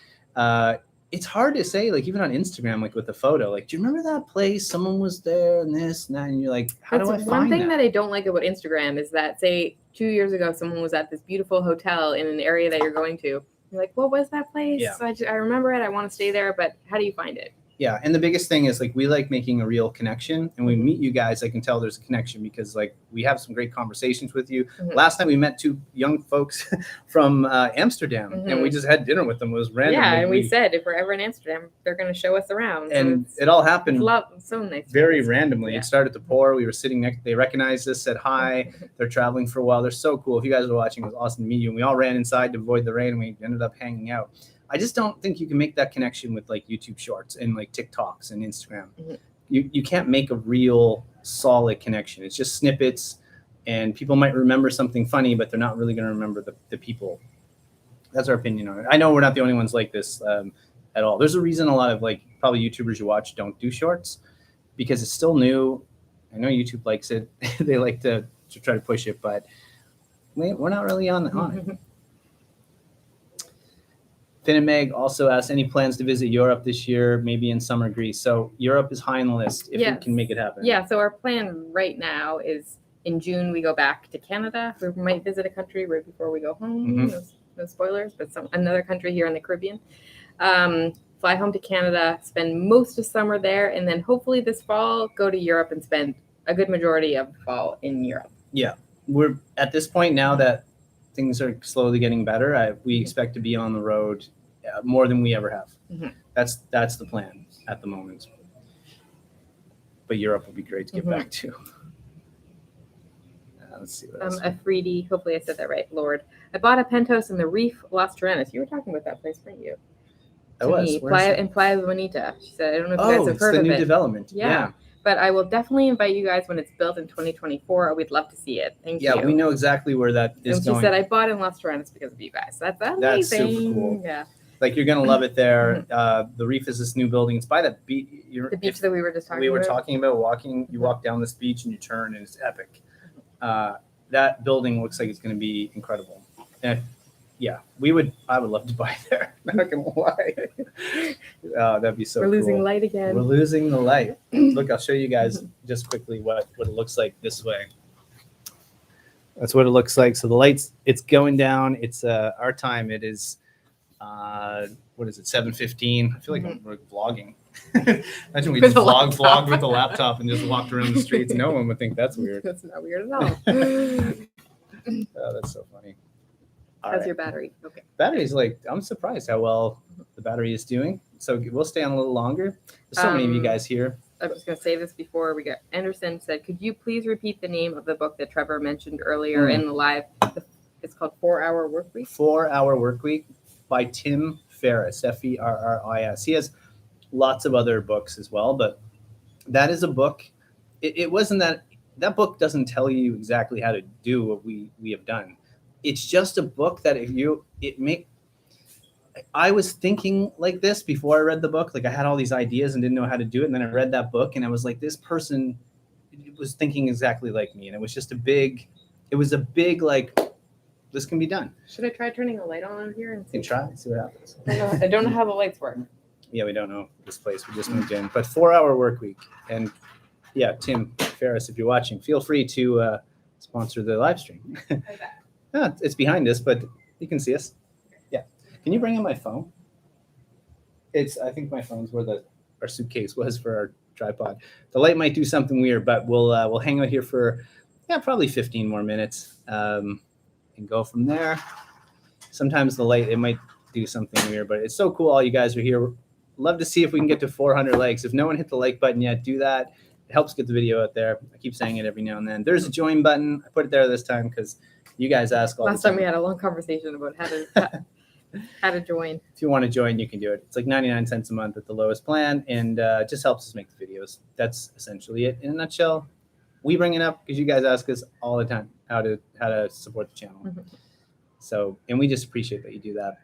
it's hard to say, like even on Instagram, like with the photo, like, do you remember that place? Someone was there and this and that. And you're like, how do I find that? One thing that I don't like about Instagram is that, say, 2 years ago, someone was at this beautiful hotel in an area that you're going to. You're like, what was that place? Yeah. I remember it. I want to stay there. But how do you find it? Yeah. And the biggest thing is like, we like making a real connection. And when we meet you guys, I can tell there's a connection because like we have some great conversations with you. Last night we met 2 young folks from Amsterdam and we just had dinner with them. It was random. Yeah. And we said, if we're ever in Amsterdam, they're going to show us around. And it all happened so nice. Very randomly. It started to pour. We were sitting next. They recognized us, said hi. They're traveling for a while. They're so cool. If you guys are watching, it was awesome to meet you. And we all ran inside to avoid the rain and we ended up hanging out. I just don't think you can make that connection with like YouTube shorts and like TikToks and Instagram. You can't make a real solid connection. It's just snippets and people might remember something funny, but they're not really going to remember the people. That's our opinion on it. I know we're not the only ones like this at all. There's a reason a lot of like probably YouTubers you watch don't do shorts because it's still new. I know YouTube likes it. They like to try to push it, but we're not really on it. Finn and Meg also asked, any plans to visit Europe this year, maybe in summer Greece? So Europe is high on the list if we can make it happen. Yeah, so our plan right now is in June we go back to Canada. We might visit a country right before we go home. No spoilers, but another country here in the Caribbean. Fly home to Canada, spend most of summer there, and then hopefully this fall go to Europe and spend a good majority of the fall in Europe. Yeah, we're at this point now that things are slowly getting better. We expect to be on the road more than we ever have. That's the plan at the moment. But Europe will be great to get back to. Let's see what else. Afridi, hopefully I said that right, Lord. I bought a penthouse in the Reef, Las Terrenas. You were talking about that place, weren't you? I was. In Playa Bonita. She said, I don't know if you guys have heard of it. Oh, it's the new development. Yeah. But I will definitely invite you guys when it's built in 2024. We'd love to see it. Thank you. Yeah, we know exactly where that is and she going. said, I bought in Las Torrentes because of you guys. That's amazing. That's super cool. Yeah. Like, you're going to love it there. The Reef is this new building. It's by the beach. The beach that we were just talking about. We were talking about walking. You walk down this beach and you turn, and it's epic. That building looks like it's going to be incredible. And yeah, I would love to buy there. Not gonna lie. That'd be so cool. We're losing light again. We're losing the light. Look, I'll show you guys just quickly what it looks like this way. That's what it looks like. So the lights, it's going down. It's our time. It is what is it, 7:15? I feel like we're vlogging. Imagine we just vlogged with a laptop and just walked around the streets. No one would think that's weird. That's not weird at all. Oh, that's so funny. How's your battery? Okay. Battery's like, I'm surprised how well the battery is doing. So we'll stay on a little longer. There's so many of you guys here. I was going to say this before we got. Anderson said, could you please repeat the name of the book that Trevor mentioned earlier in the live? It's called 4 Hour Workweek. 4 Hour Workweek by Tim Ferriss, Ferris. He has lots of other books as well, but that is a book. It wasn't that book doesn't tell you exactly how to do what we have done. It's just a book that I was thinking like this before I read the book. Like, I had all these ideas and didn't know how to do it. And then I read that book and I was like, this person was thinking exactly like me. And it was just a big, like, this can be done. Should I try turning a light on here? And see what happens. I don't know how the lights work. Yeah, we don't know this place. We just moved in. But 4 Hour Workweek. And yeah, Tim Ferriss, if you're watching, feel free to sponsor the live stream. No, it's behind us, but you can see us. Yeah. Can you bring in my phone? I think my phone's where our suitcase was for our tripod. The light might do something weird, but we'll hang out here for probably 15 more minutes and go from there. Sometimes the light, it might do something weird, but it's so cool all you guys are here. Love to see if we can get to 400 likes. If no one hit the like button yet, do that. It helps get the video out there. I keep saying it every now and then. There's a join button. I put it there this time because you guys ask all the time. Last time we had a long conversation about how to join. If you want to join, you can do it. It's like 99 cents a month at the lowest plan, and it just helps us make the videos. That's essentially it. In a nutshell, we bring it up because you guys ask us all the time how to support the channel. So, and we just appreciate that you do that.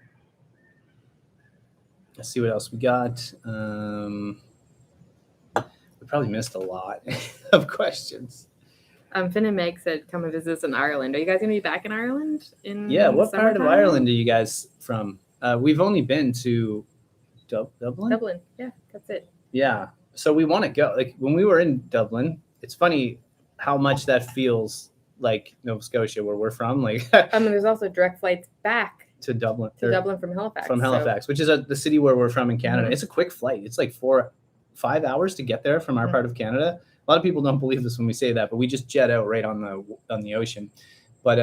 Let's see what else we got. We probably missed a lot of questions. Finn and Meg said, come and visit us in Ireland. Are you guys going to be back in Ireland? What part of Ireland are you guys from? We've only been to Dublin. Dublin, yeah, that's it. Yeah, so we want to go. Like, when we were in Dublin, it's funny how much that feels like Nova Scotia, where we're from. Like, there's also direct flights back to Dublin. Dublin from Halifax. From Halifax, which is the city where we're from in Canada. It's a quick flight. It's like 5 hours to get there from our part of Canada. A lot of people don't believe this when we say that, but we just jet out right on the ocean. But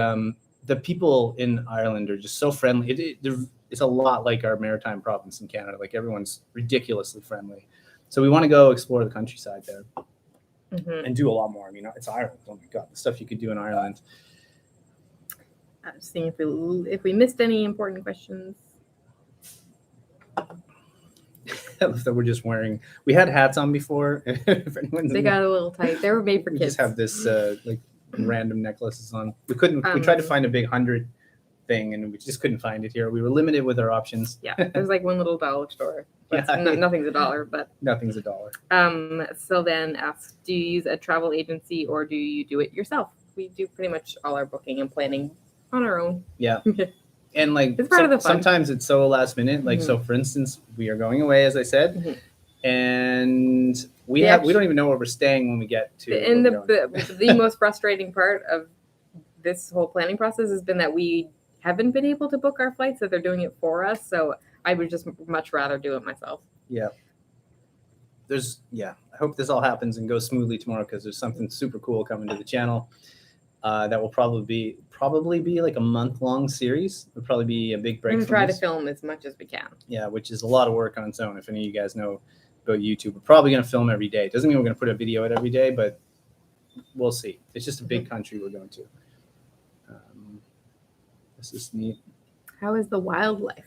the people in Ireland are just so friendly. It's a lot like our maritime province in Canada. Like, everyone's ridiculously friendly. So we want to go explore the countryside there and do a lot more. I mean, it's Ireland. Oh my God, the stuff you could do in Ireland. I'm just seeing if we missed any important questions. That we're just wearing. We had hats on before. If they got a little tight. They were made for kids. We just have this like random necklaces on. We couldn't. We tried to find a big 100 thing, and we just couldn't find it here. We were limited with our options. Yeah, there's like one little dollar store. But nothing's $1, but nothing's $1. So then asks, do you use a travel agency or do you do it yourself? We do pretty much all our booking and planning on our own. Yeah. And like, it's part of the fun. Sometimes it's so last minute. Like, so for instance, we are going away, as I said, and we don't even know where we're staying when we get to. And the most frustrating part of this whole planning process has been that we haven't been able to book our flights, that they're doing it for us. So I would just much rather do it myself. Yeah. I hope this all happens and goes smoothly tomorrow, because there's something super cool coming to the channel. That will probably be like a month-long series. It'll probably be a big break. We're going to try to film as much as we can. Yeah, which is a lot of work on its own. If any of you guys know about YouTube, we're probably going to film every day. Doesn't mean we're going to put a video out every day, but we'll see. It's just a big country we're going to. This is neat. How is the wildlife?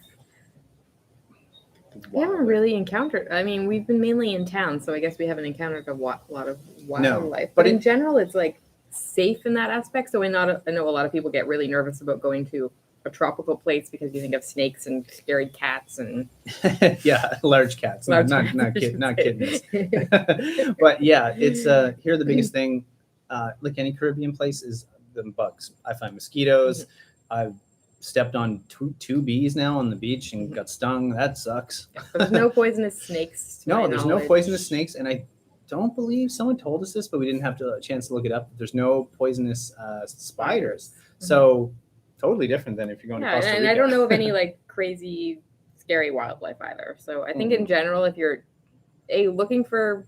We haven't really encountered. I mean, we've been mainly in town, so I guess we haven't encountered a lot of wildlife. But in general, it's like safe in that aspect. So I know a lot of people get really nervous about going to a tropical place because you think of snakes and scary cats and large cats, not kittens. But yeah, it's here the biggest thing, like any Caribbean place, is the bugs. I find mosquitoes. I've stepped on two bees now on the beach and got stung. That sucks. There's no poisonous snakes. No, there's no poisonous snakes, and I don't believe someone told us this, but we didn't have a chance to look it up. There's no poisonous spiders. So totally different than if you're going to Costa Rica. And I don't know of any like crazy, scary wildlife either. So I think in general, if you're looking for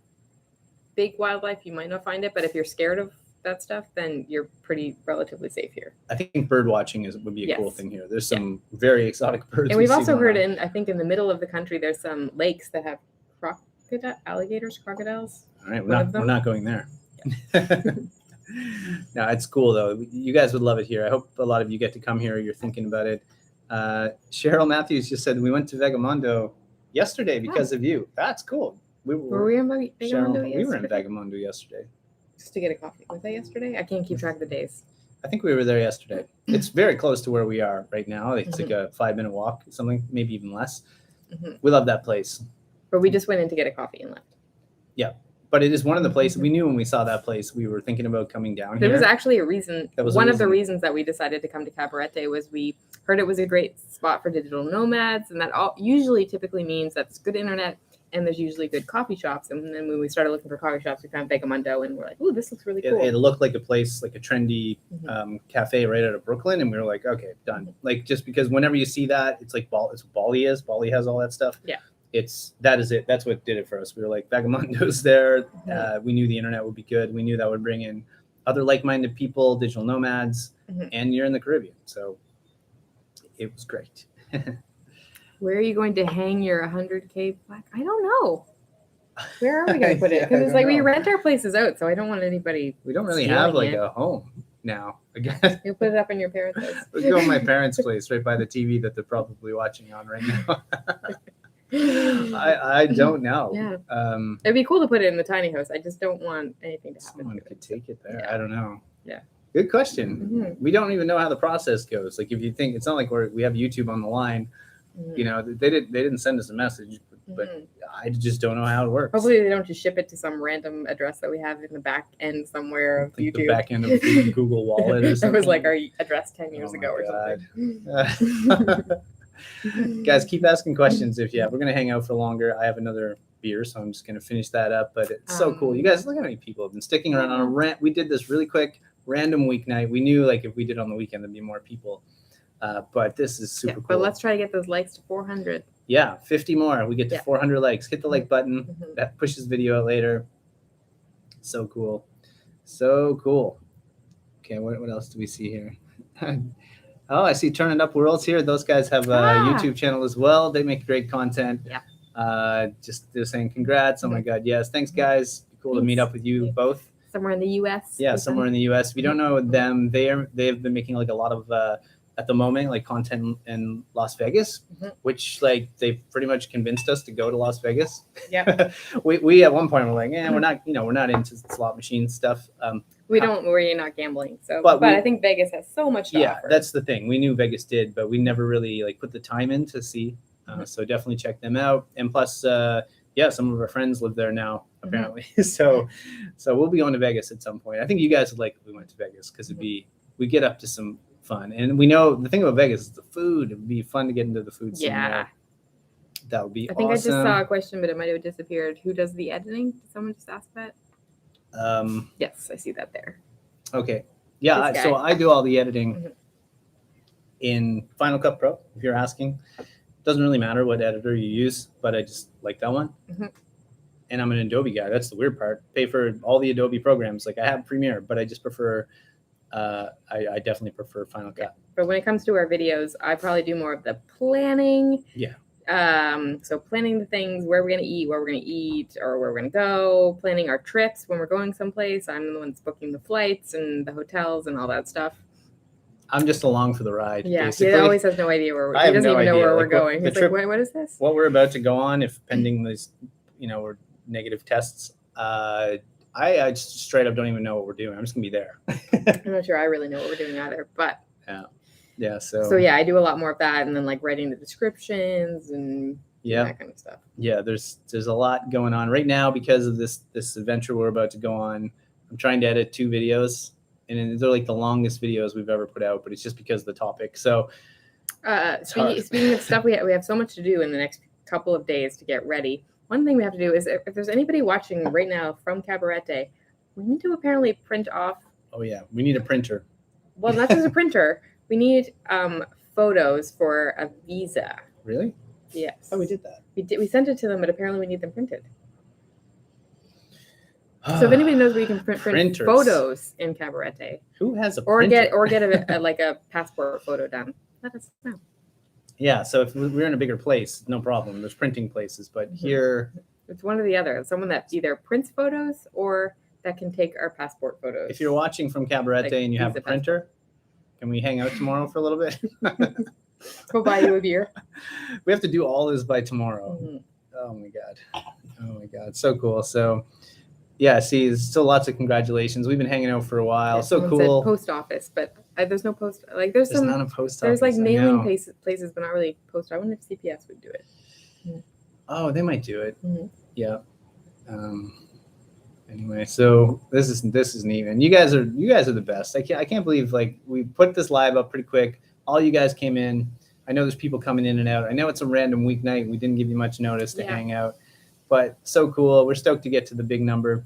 big wildlife, you might not find it. But if you're scared of that stuff, then you're pretty relatively safe here. I think bird watching would be a cool thing here. There's some very exotic birds. And we've also heard I think in the middle of the country, there's some lakes that have crocodiles. All right, we're not going there. Yeah. No, it's cool though. You guys would love it here. I hope a lot of you get to come here. You're thinking about it. Cheryl Matthews just said we went to Vegamondo yesterday because of you. That's cool. Were we in Vegamondo yesterday? We were in Vegamondo yesterday. Just to get a coffee. Was that yesterday? I can't keep track of the days. I think we were there yesterday. It's very close to where we are right now. It's like a 5-minute walk, something, maybe even less. We love that place. But we just went in to get a coffee and left. Yeah. But it is one of the places we knew when we saw that place, we were thinking about coming down here. There was actually a reason. One of the reasons that we decided to come to Cabarete was we heard it was a great spot for digital nomads. And that typically means that's good internet and there's usually good coffee shops. And then when we started looking for coffee shops, we found Vegamondo and we're like, oh, this looks really cool. It looked like a place, like a trendy cafe right out of Brooklyn. And we were like, okay, done. Like, just because whenever you see that, it's like it's Bali is. Bali has all that stuff. Yeah. That is it. That's what did it for us. We were like, Vagamondo's there. We knew the internet would be good. We knew that would bring in other like-minded people, digital nomads, and you're in the Caribbean. So it was great. Where are you going to hang your 100K plaque? I don't know. Where are we going to put it? Because it's like we rent our places out, so I don't want anybody. We don't really have like a home now. I guess you'll put it up in your parents' place. Let's go to my parents' place right by the TV that they're probably watching on right now. I don't know. Yeah. It'd be cool to put it in the tiny house. I just don't want anything to happen. Someone could take it there. Yeah. I don't know. Yeah. Good question. We don't even know how the process goes. Like, if you think, it's not like we have YouTube on the line. You know, they didn't send us a message, but I just don't know how it works. Hopefully they don't just ship it to some random address that we have in the back end somewhere of like YouTube. The back end of Google Wallet or something. That was like our address 10 years ago or something. Guys, keep asking questions we're going to hang out for longer. I have another beer, so I'm just going to finish that up. But it's so cool. You guys, look how many people have been sticking around on a rant. We did this really quick, random weeknight. We knew like if we did on the weekend, there'd be more people. But this is super cool. But let's try to get those likes to 400. Yeah, 50 more. We get to 400 likes. Hit the like button. That pushes video out later. So cool. So cool. Okay, what else do we see here? Oh, I see Turning Up Worlds here. Those guys have a YouTube channel as well. They make great content. Yeah. Just they're saying congrats. Oh my God, yes. Thanks, guys. Cool to meet up with you both. Somewhere in the U.S. Yeah, somewhere in the U.S. If you don't know them, they've been making like a lot of at the moment like content in Las Vegas, which like they've pretty much convinced us to go to Las Vegas. Yeah. we at one point were like, we're not into slot machine stuff. We're not gambling. So, but I think Vegas has so much to offer. That's the thing. We knew Vegas did, but we never really like put the time in to see. So definitely check them out. And plus, some of our friends live there now, apparently. So we'll be going to Vegas at some point. I think you guys would like if we went to Vegas because we get up to some fun. And we know the thing about Vegas is the food. It would be fun to get into the food scene. Yeah. That would be awesome. I think I just saw a question, but it might have disappeared. Who does the editing? Did someone just ask that? Yes, I see that there. Okay. Yeah, so I do all the editing in Final Cut Pro, if you're asking. Doesn't really matter what editor you use, but I just like that one. And I'm an Adobe guy. That's the weird part. Pay for all the Adobe programs. Like I have Premiere, but I just prefer I definitely prefer Final Cut. But when it comes to our videos, I probably do more of the planning. Yeah. So planning the things, where we're going to eat, where we're going to eat, or where we're going to go, planning our trips when we're going someplace. I'm the one that's booking the flights and the hotels and all that stuff. I'm just along for the ride. Yeah, basically. he always has no idea where he doesn't even know where we're going. He's like, what is this? What we're about to go on, if pending these, or negative tests, I just straight up don't even know what we're doing. I'm just gonna be there. I'm not sure I really know what we're doing either, but yeah. So yeah, I do a lot more of that, and then like writing the descriptions and that kind of stuff. Yeah, there's a lot going on right now because of this adventure we're about to go on. I'm trying to edit 2 videos, and they're like the longest videos we've ever put out, but it's just because of the topic. So speaking of stuff, we have so much to do in the next couple of days to get ready. One thing we have to do is if there's anybody watching right now from Cabarete, we need to apparently print off. Oh yeah, we need a printer. Well, not just a printer. We need photos for a visa. Really? Yes. Oh, we did that. We sent it to them, but apparently we need them printed. So if anybody knows where you can print photos in Cabarete, who has a printer? or get a passport photo done, let us know. Yeah, so if we're in a bigger place, no problem. There's printing places, but here it's one or the other. Someone that either prints photos or that can take our passport photos. If you're watching from Cabarete and you have a printer, can we hang out tomorrow for a little bit? Go buy you a beer. We have to do all this by tomorrow. Oh my god, so cool. So yeah, see, there's still lots of congratulations. We've been hanging out for a while. Yeah, so cool. Post office, but there's no post. Like there's not a post office. There's like mailing places, but not really post. I wonder if CPS would do it. Oh, they might do it. Yeah. Anyway, so this is neat, and you guys are the best. I can't believe like we put this live up pretty quick. All you guys came in. I know there's people coming in and out. I know it's a random weeknight. We didn't give you much notice to hang out, but so cool. We're stoked to get to the big number.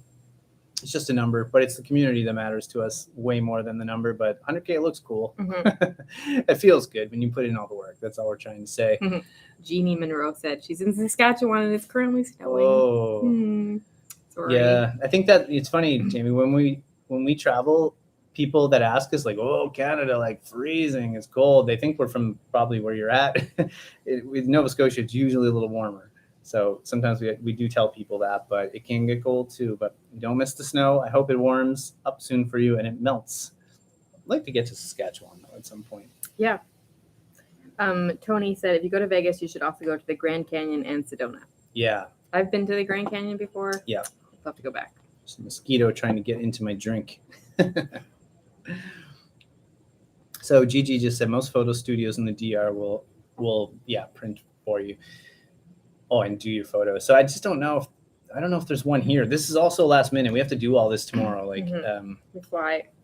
It's just a number, but it's the community that matters to us way more than the number. But 100K looks cool. It feels good when you put in all the work. That's all we're trying to say. Jeannie Monroe said she's in Saskatchewan and it's currently snowing. Oh, sorry. Yeah, I think that it's funny, Jamie. When we travel, people that ask us like, "Oh, Canada, like freezing, it's cold." They think we're from probably where you're at. With Nova Scotia, it's usually a little warmer. So sometimes we do tell people that, but it can get cold too. But don't miss the snow. I hope it warms up soon for you and it melts. I'd like to get to Saskatchewan though at some point. Yeah. Tony said if you go to Vegas, you should also go to the Grand Canyon and Sedona. Yeah. I've been to the Grand Canyon before. Yeah. I'll have to go back. There's a mosquito trying to get into my drink. So Gigi just said most photo studios in the DR will print for you. Oh, and do your photos. So I just don't know if there's one here. This is also last minute. We have to do all this tomorrow. Like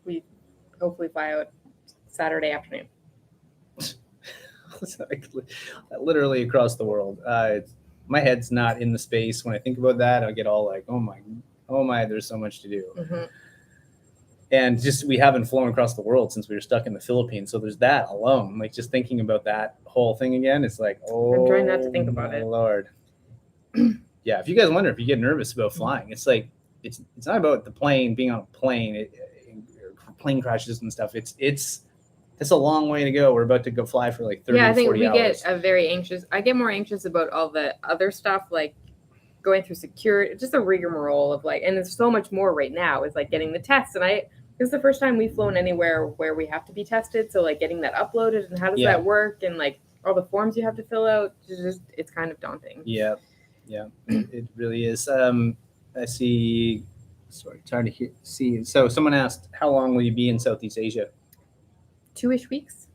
we hopefully fly out Saturday afternoon. Literally across the world. My head's not in the space. When I think about that, I get all like, oh my, there's so much to do. And just we haven't flown across the world since we were stuck in the Philippines. So there's that alone. Like just thinking about that whole thing again, it's like, oh, I'm trying not to think about it. Lord. Yeah, if you guys wonder if you get nervous about flying, it's like it's not about the plane being on a plane, plane crashes and stuff. It's a long way to go. We're about to go fly for like 30 I think 40 hours. I get more anxious about all the other stuff, like going through security, just a rigmarole of like, and there's so much more right now. It's like getting the tests, and this is the first time we've flown anywhere where we have to be tested. So like getting that uploaded and how does that work, and like all the forms you have to fill out, it's kind of daunting. Yeah, it really is. I see. Sorry, it's hard to see. So someone asked, how long will you be in Southeast Asia? 2-ish weeks.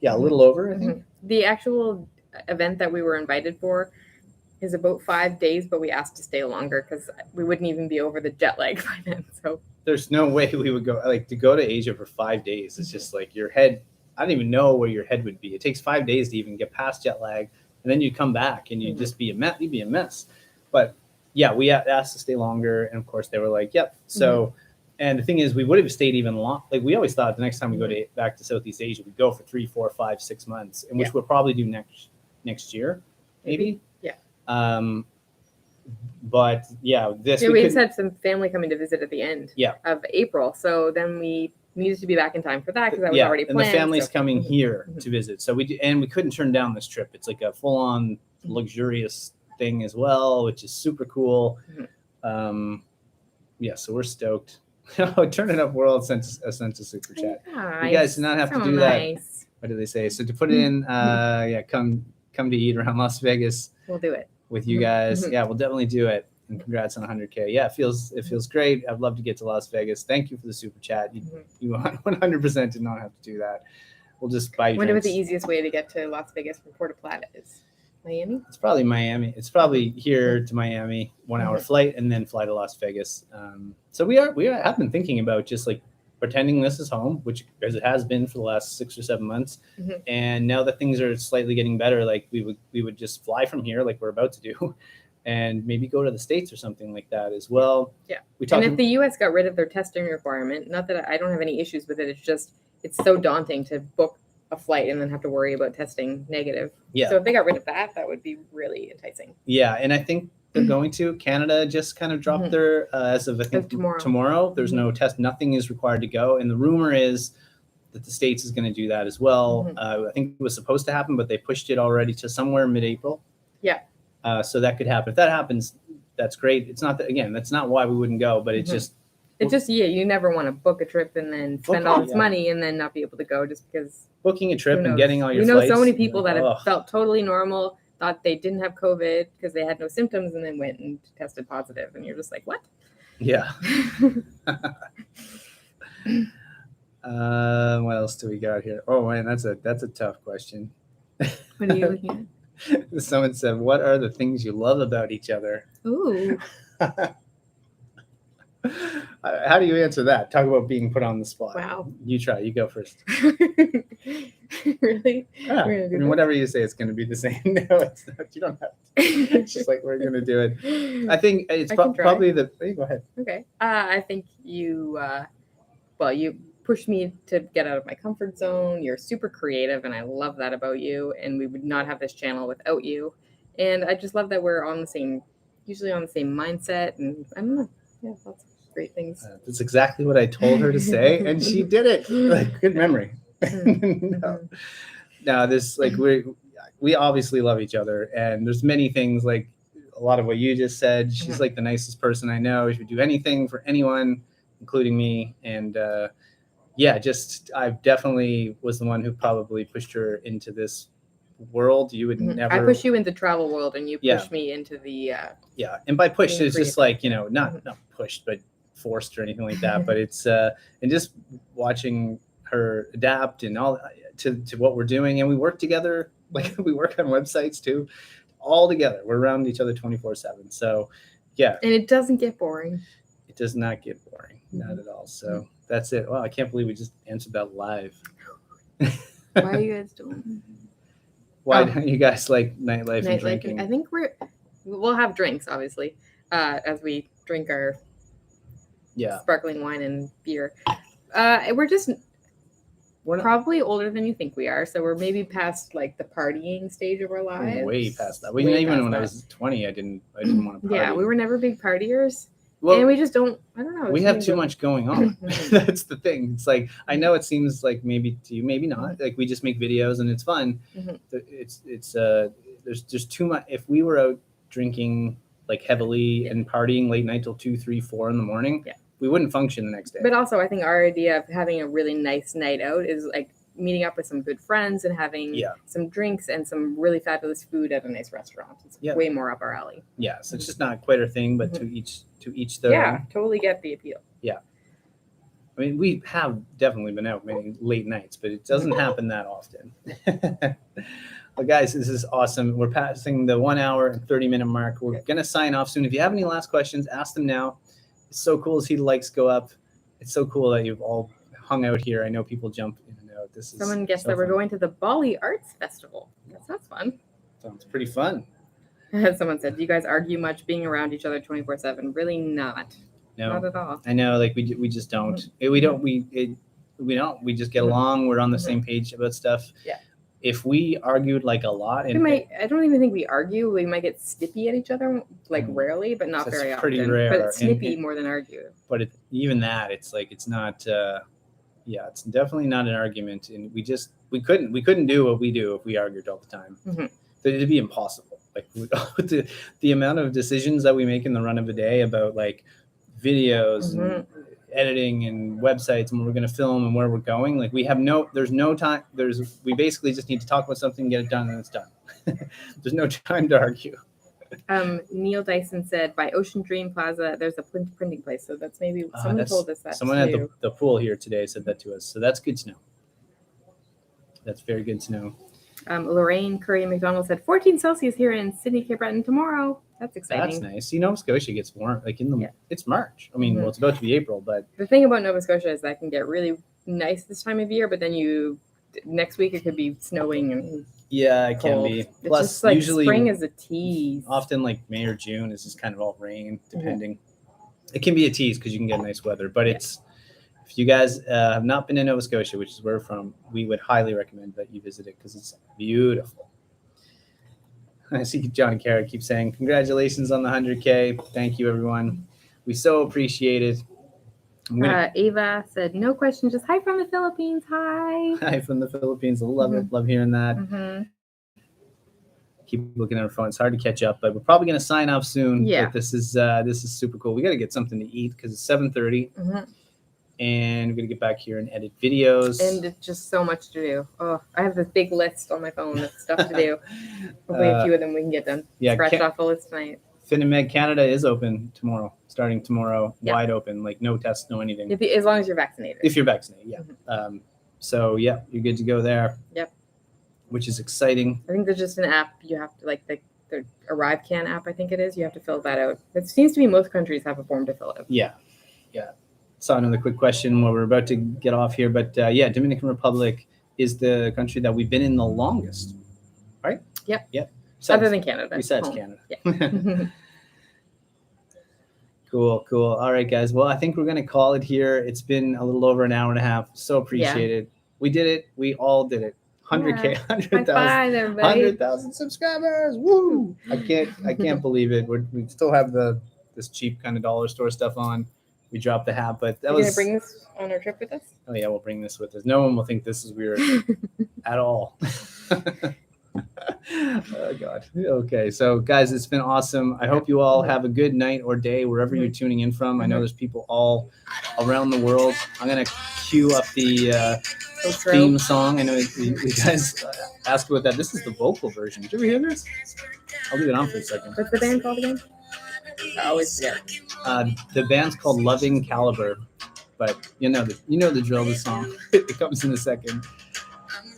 Yeah, a little over, I think. The actual event that we were invited for is about 5 days, but we asked to stay longer because we wouldn't even be over the jet lag by then. So there's no way we would go to go to Asia for 5 days. It's just like your head. I don't even know where your head would be. It takes 5 days to even get past jet lag, and then you come back and you'd just be a mess. You'd be a mess. But yeah, we asked to stay longer, and of course they were like, "Yep." So, and the thing is, we would have stayed even long. Like we always thought, the next time we go back to Southeast Asia, we'd go for 3, 4, 5, 6 months, and which we'll probably do next year, maybe. Yeah. But yeah, we just had some family coming to visit at the end of April, so then we needed to be back in time for that because that was already planned. And the family's coming here to visit, so we couldn't turn down this trip. It's like a full-on luxurious thing as well, which is super cool. So we're stoked. Oh, Turn It Up World sent a super chat. Nice. You guys do not have to do nice. that. What do they say? So to put it in, come to eat around Las Vegas. We'll do it with you guys. Yeah, we'll definitely do it. And congrats on 100K. Yeah, it feels great. I'd love to get to Las Vegas. Thank you for the super chat. You 100% did not have to do that. We'll just buy you. I wonder what the easiest way to get to Las Vegas from Puerto Plata is. Miami? It's probably Miami. It's probably here to Miami, 1 hour flight, and then fly to Las Vegas. So we have been thinking about just like pretending this is home, which as it has been for the last 6 or 7 months. And now that things are slightly getting better, like we would just fly from here, like we're about to do, and maybe go to the States or something like that as well. Yeah. And if the U.S. got rid of their testing requirement, not that I don't have any issues with it, it's just it's so daunting to book a flight and then have to worry about testing negative. Yeah. So if they got rid of that, that would be really enticing. Yeah, and I think they're going to. Canada just kind of dropped their as of I think tomorrow. There's no test. Nothing is required to go, and the rumor is that the States is going to do that as well. I think it was supposed to happen, but they pushed it already to somewhere mid-April. Yeah. So that could happen. If that happens, that's great. It's not that, again, that's not why we wouldn't go, but it's just. It's just, you never want to book a trip and then spend all this money and then not be able to go just because. Booking a trip and getting all your flights. So many people that have felt totally normal, thought they didn't have COVID because they had no symptoms and then went and tested positive. And you're just like, what? Yeah. What else do we got here? Oh, man, that's a tough question. What are you looking at? Someone said, what are the things you love about each other? Ooh. How do you answer that? Talk about being put on the spot. Wow. You try. You go first. Really? Yeah. I mean, whatever you say, it's going to be the same. No, it's not. You don't have to. It's just like we're going to do it. I think it's probably the. Hey, go ahead. Okay. I think you pushed me to get out of my comfort zone. You're super creative, and I love that about you. And we would not have this channel without you. And I just love that we're usually on the same mindset. And I don't know. Yeah, lots of great things. That's exactly what I told her to say, and she did it. Like, good memory. No, this like we obviously love each other, and there's many things like a lot of what you just said. She's like the nicest person I know. She would do anything for anyone, including me. And I definitely was the one who probably pushed her into this world. You would never. I pushed you into travel world, and you pushed me into the. And by pushed, it's just like not pushed, but forced or anything like that. But it's and just watching her adapt and all to what we're doing, and we work together. Like we work on websites too, all together. We're around each other 24/7. So, yeah. And it doesn't get boring. It does not get boring, not at all. So that's it. Wow, I can't believe we just answered that live. Why are you guys doing? Why don't you guys like nightlife and drinking? I think we'll have drinks, obviously, as we drink our sparkling wine and beer. We're probably older than you think we are, so we're maybe past like the partying stage of our lives. Way past that. Even when I was 20, I didn't want to party. Yeah, we were never big partiers. Well, and we just don't. I don't know. We have too much going on. That's the thing. It's like I know it seems like maybe to you, maybe not. Like we just make videos and it's fun. It's there's too much. If we were out drinking like heavily and partying late night till 2, 3, 4 in the morning, we wouldn't function the next day. But also, I think our idea of having a really nice night out is like meeting up with some good friends and having some drinks and some really fabulous food at a nice restaurant. It's way more up our alley. Yeah, so it's just not quite our thing, but to each their own. Yeah, totally get the appeal. Yeah. I mean, we have definitely been out many late nights, but it doesn't happen that often. Well, guys, this is awesome. We're passing the 1 hour and 30-minute mark. We're going to sign off soon. If you have any last questions, ask them now. It's so cool to see the likes go up. It's so cool that you've all hung out here. I know people jump in and out. Someone guessed that we're going to the Bali Arts Festival. That's fun. Sounds pretty fun. Someone said, do you guys argue much being around each other 24/7? Really not. No. Not at all. I know, like we just don't. We don't. We just get along. We're on the same page about stuff. Yeah. If we argued like a lot, I don't even think we argue. We might get snippy at each other, like rarely, but not very often. Pretty rare. But it's snippy more than argue. But even that, it's like it's not. It's definitely not an argument, and we couldn't do what we do if we argued all the time. It'd be impossible. Like the amount of decisions that we make in the run of a day about like videos and editing and websites and when we're going to film and where we're going. Like there's no time. We basically just need to talk about something, get it done, and it's done. There's no time to argue. Neil Dyson said by Ocean Dream Plaza, there's a printing place. So that's maybe someone told us that. Someone at the pool here today said that to us. So that's good to know. That's very good to know. Lorraine Curry McDonald said 14 Celsius here in Sydney, Cape Breton tomorrow. That's exciting. That's nice. Nova Scotia gets warm. Like it's March. I mean, well, it's about to be April, but the thing about Nova Scotia is that can get really nice this time of year, but then next week it could be snowing and it can be. Plus, it's just like usually spring is a tease. Often, like May or June is just kind of all rain, depending. It can be a tease because you can get nice weather, but if you guys have not been to Nova Scotia, which is where we're from, we would highly recommend that you visit it because it's beautiful. I see John and Kara keep saying, congratulations on the 100K. Thank you, everyone. We so appreciate it. Ava said, no question, just hi from the Philippines. Hi. Hi from the Philippines. I love it. Love hearing that. Keep looking at our phone. It's hard to catch up, but we're probably going to sign off soon. Yeah. But this is super cool. We got to get something to eat because it's 7:30. And we're going to get back here and edit videos. And it's just so much to do. Oh, I have this big list on my phone of stuff to do. Hopefully a few of them we can get done. Scratch off the list tonight. FinMed Canada is open tomorrow, starting tomorrow, wide open, like no tests, no anything. As long as you're vaccinated. If you're vaccinated, So, you're good to go there. Yep. Which is exciting. I think there's just an app you have to, like the ArriveCan app, I think it is. You have to fill that out. It seems to me most countries have a form to fill out. Yeah. Saw another quick question while we're about to get off here. But, Dominican Republic is the country that we've been in the longest, right? Yep. Other than Canada. Besides Canada. Yeah. Cool. All right, guys. Well, I think we're going to call it here. It's been a little over an hour and a half. So appreciate it. We did it. We all did it. 100K, 100,000 subscribers. Woo! I can't believe it. We still have this cheap kind of dollar store stuff on. We dropped the hat, but that was. You're gonna bring this on our trip with us? Oh yeah, we'll bring this with us. No one will think this is weird at all. Oh God. Okay, so guys, it's been awesome. I hope you all have a good night or day wherever you're tuning in from. I know there's people all around the world. I'm gonna cue up the theme song. I know you guys asked about that. This is the vocal version. Did you ever hear this? I'll leave it on for a second. What's the band called again? I always forget. The band's called Loving Caliber, but you know the drill of the song. It comes in a second.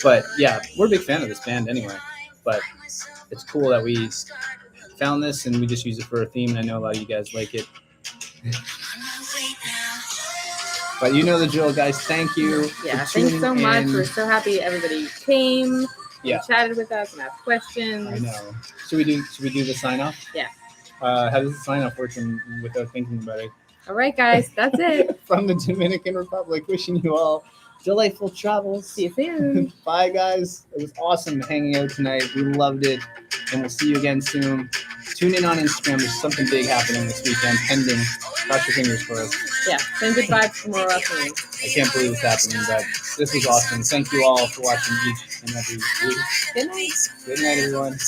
But yeah, we're a big fan of this band anyway. But it's cool that we found this and we just use it for a theme. And I know a lot of you guys like it. But you know the drill, guys. Thank you. Yeah, thanks so much. We're so happy everybody came. And chatted with us and asked questions. I know. Should we do the sign off? Yeah. How does the sign off work without thinking about it? All right, guys. That's it. From the Dominican Republic, wishing you all delightful travels. See you soon. Bye, guys. It was awesome hanging out tonight. We loved it. And we'll see you again soon. Tune in on Instagram. There's something big happening this weekend, pending. Cross your fingers for us. Yeah. Send good vibes tomorrow afternoon. I can't believe it's happening, but this was awesome. Thank you all for watching each and every week. Good night. Good night, everyone.